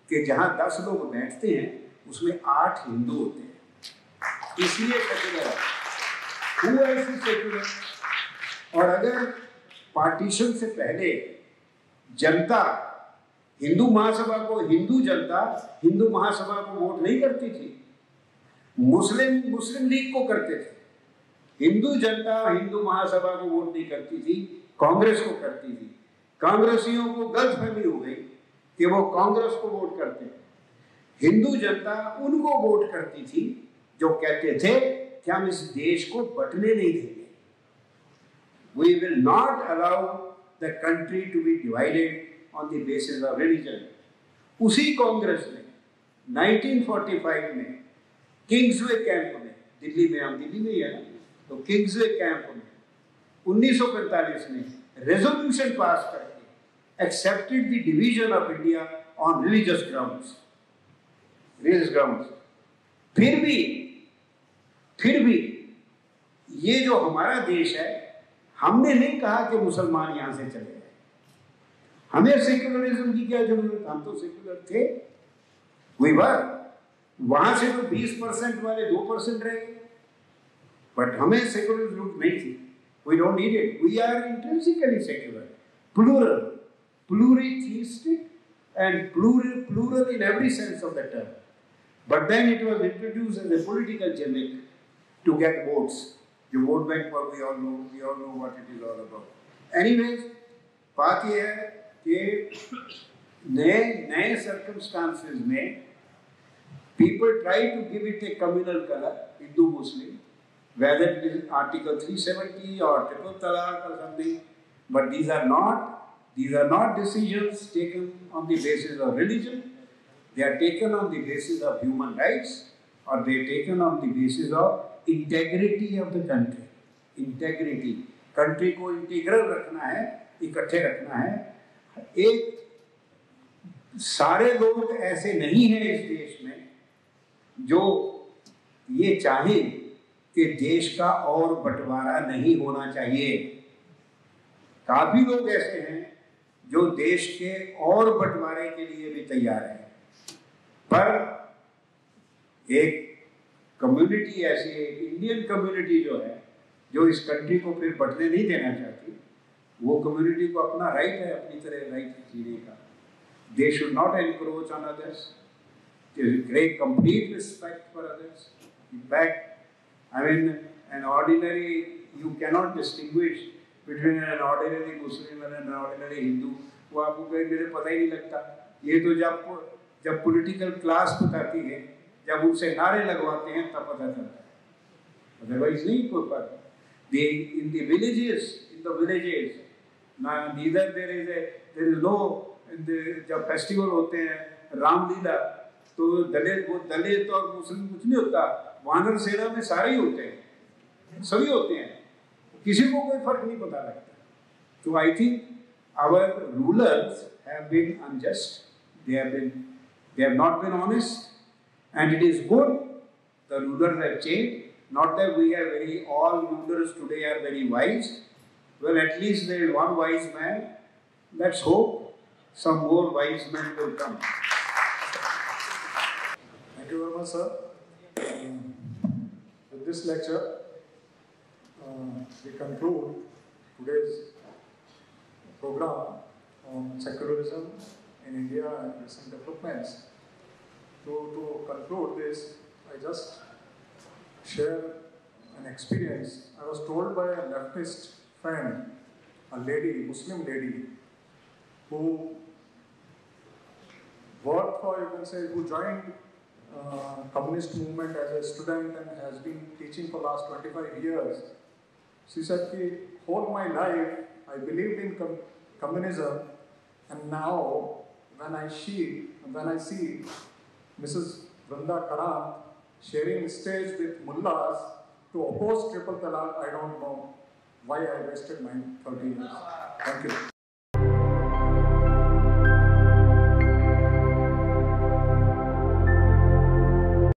कि जहाँ 10 लोग बैठते हैं उसमें 8 हिंदू होते हैं, इसलिए सेक्युलर है. Who else is secular? और अगर पार्टीशन से पहले जनता हिंदू जनता हिंदू महासभा को वोट नहीं करती थी, मुस्लिम लीग को करते थे. हिंदू जनता हिंदू महासभा को वोट नहीं करती थी, कांग्रेस को करती थी। कांग्रेसियों को गलतफहमी हो गई कि वो कांग्रेस को वोट करते हैं। हिंदू जनता उनको वोट करती थी जो कहते थे कि हम इस देश को बंटने नहीं देंगे। We will not allow the country to be divided on the basis of religion. उसी कांग्रेस ने 1945 में किंग्सवे कैंप में, दिल्ली में, हम दिल्ली में ही है ना, तो किंग्सवे कैंप में 1945 में रेजोल्यूशन पास करके accepted the division of India on religious grounds. फिर भी ये जो हमारा देश है, हमने नहीं कहा कि मुसलमान यहां से चले गए। हमें सेक्युलरिज्म की क्या जरूरत, हम तो सेक्युलर थे। वहां से तो 20% वाले 2% रह गए, बट हमें सेक्युलर जरूरत नहीं थी। We don't need it. We are intrinsically secular, pluritheistic and plural in every sense of the term. But then it was introduced as a political gimmick to get votes. The vote bank, we all know what it is all about. Anyways, बात ये है कि नए circumstances में people try to give it a communal color, Hindu-Muslim, whether it is Article 370 or Triple Talaq or something, but these are not decisions taken on the basis of religion. They are taken on the basis of human rights, or they are taken on the basis of integrity of the country. Integrity, country को integral रखना है, इकट्ठे रखना है। एक सारे लोग ऐसे नहीं हैं इस देश में जो ये चाहें कि देश का और बंटवारा नहीं होना चाहिए। काफी लोग ऐसे हैं जो देश के और बंटवारे के लिए भी तैयार हैं, पर एक कम्युनिटी ऐसी है, इंडियन कम्युनिटी जो है, जो इस कंट्री को फिर बंटने नहीं देना चाहती, वो कम्युनिटी को अपना राइट है, अपनी तरह राइट जीने का। They should not encroach on others, great complete respect for others. In fact, I mean, an ordinary, you cannot distinguish between an ordinary Muslim and an ordinary Hindu. वो आपको कहीं मेरे पता ही नहीं लगता। ये तो जब पॉलिटिकल क्लास बताती है, जब उनसे नारे लगवाते हैं तब पता चलता है, अदरवाइज नहीं कोई पता। In the villages, neither there is no, जब फेस्टिवल होते हैं रामलीला, तो दलित और मुस्लिम कुछ नहीं होता, वानर सेना में सारे ही होते हैं, सभी होते हैं, किसी को कोई फर्क नहीं पता लगता। तो I think our rulers have been unjust, they have not been honest, and it is good the rulers have changed. Not that we are all rulers today are very wise. Well, at least there is one wise man. Let's hope some more wise men will come. Thank you very much, sir. With this lecture, we conclude today's program on secularism in India and recent developments. To conclude this, I just share an experience. I was told by a leftist friend, a lady, Muslim lady, who worked for, you can say, who joined communist movement as a student and has been teaching for last 25 years. She said, whole my life I believed in communism, and now when I see Mrs. Vrinda Karan sharing stage with mullahs to oppose triple talaq, I don't know why I wasted my 30 years. Thank you.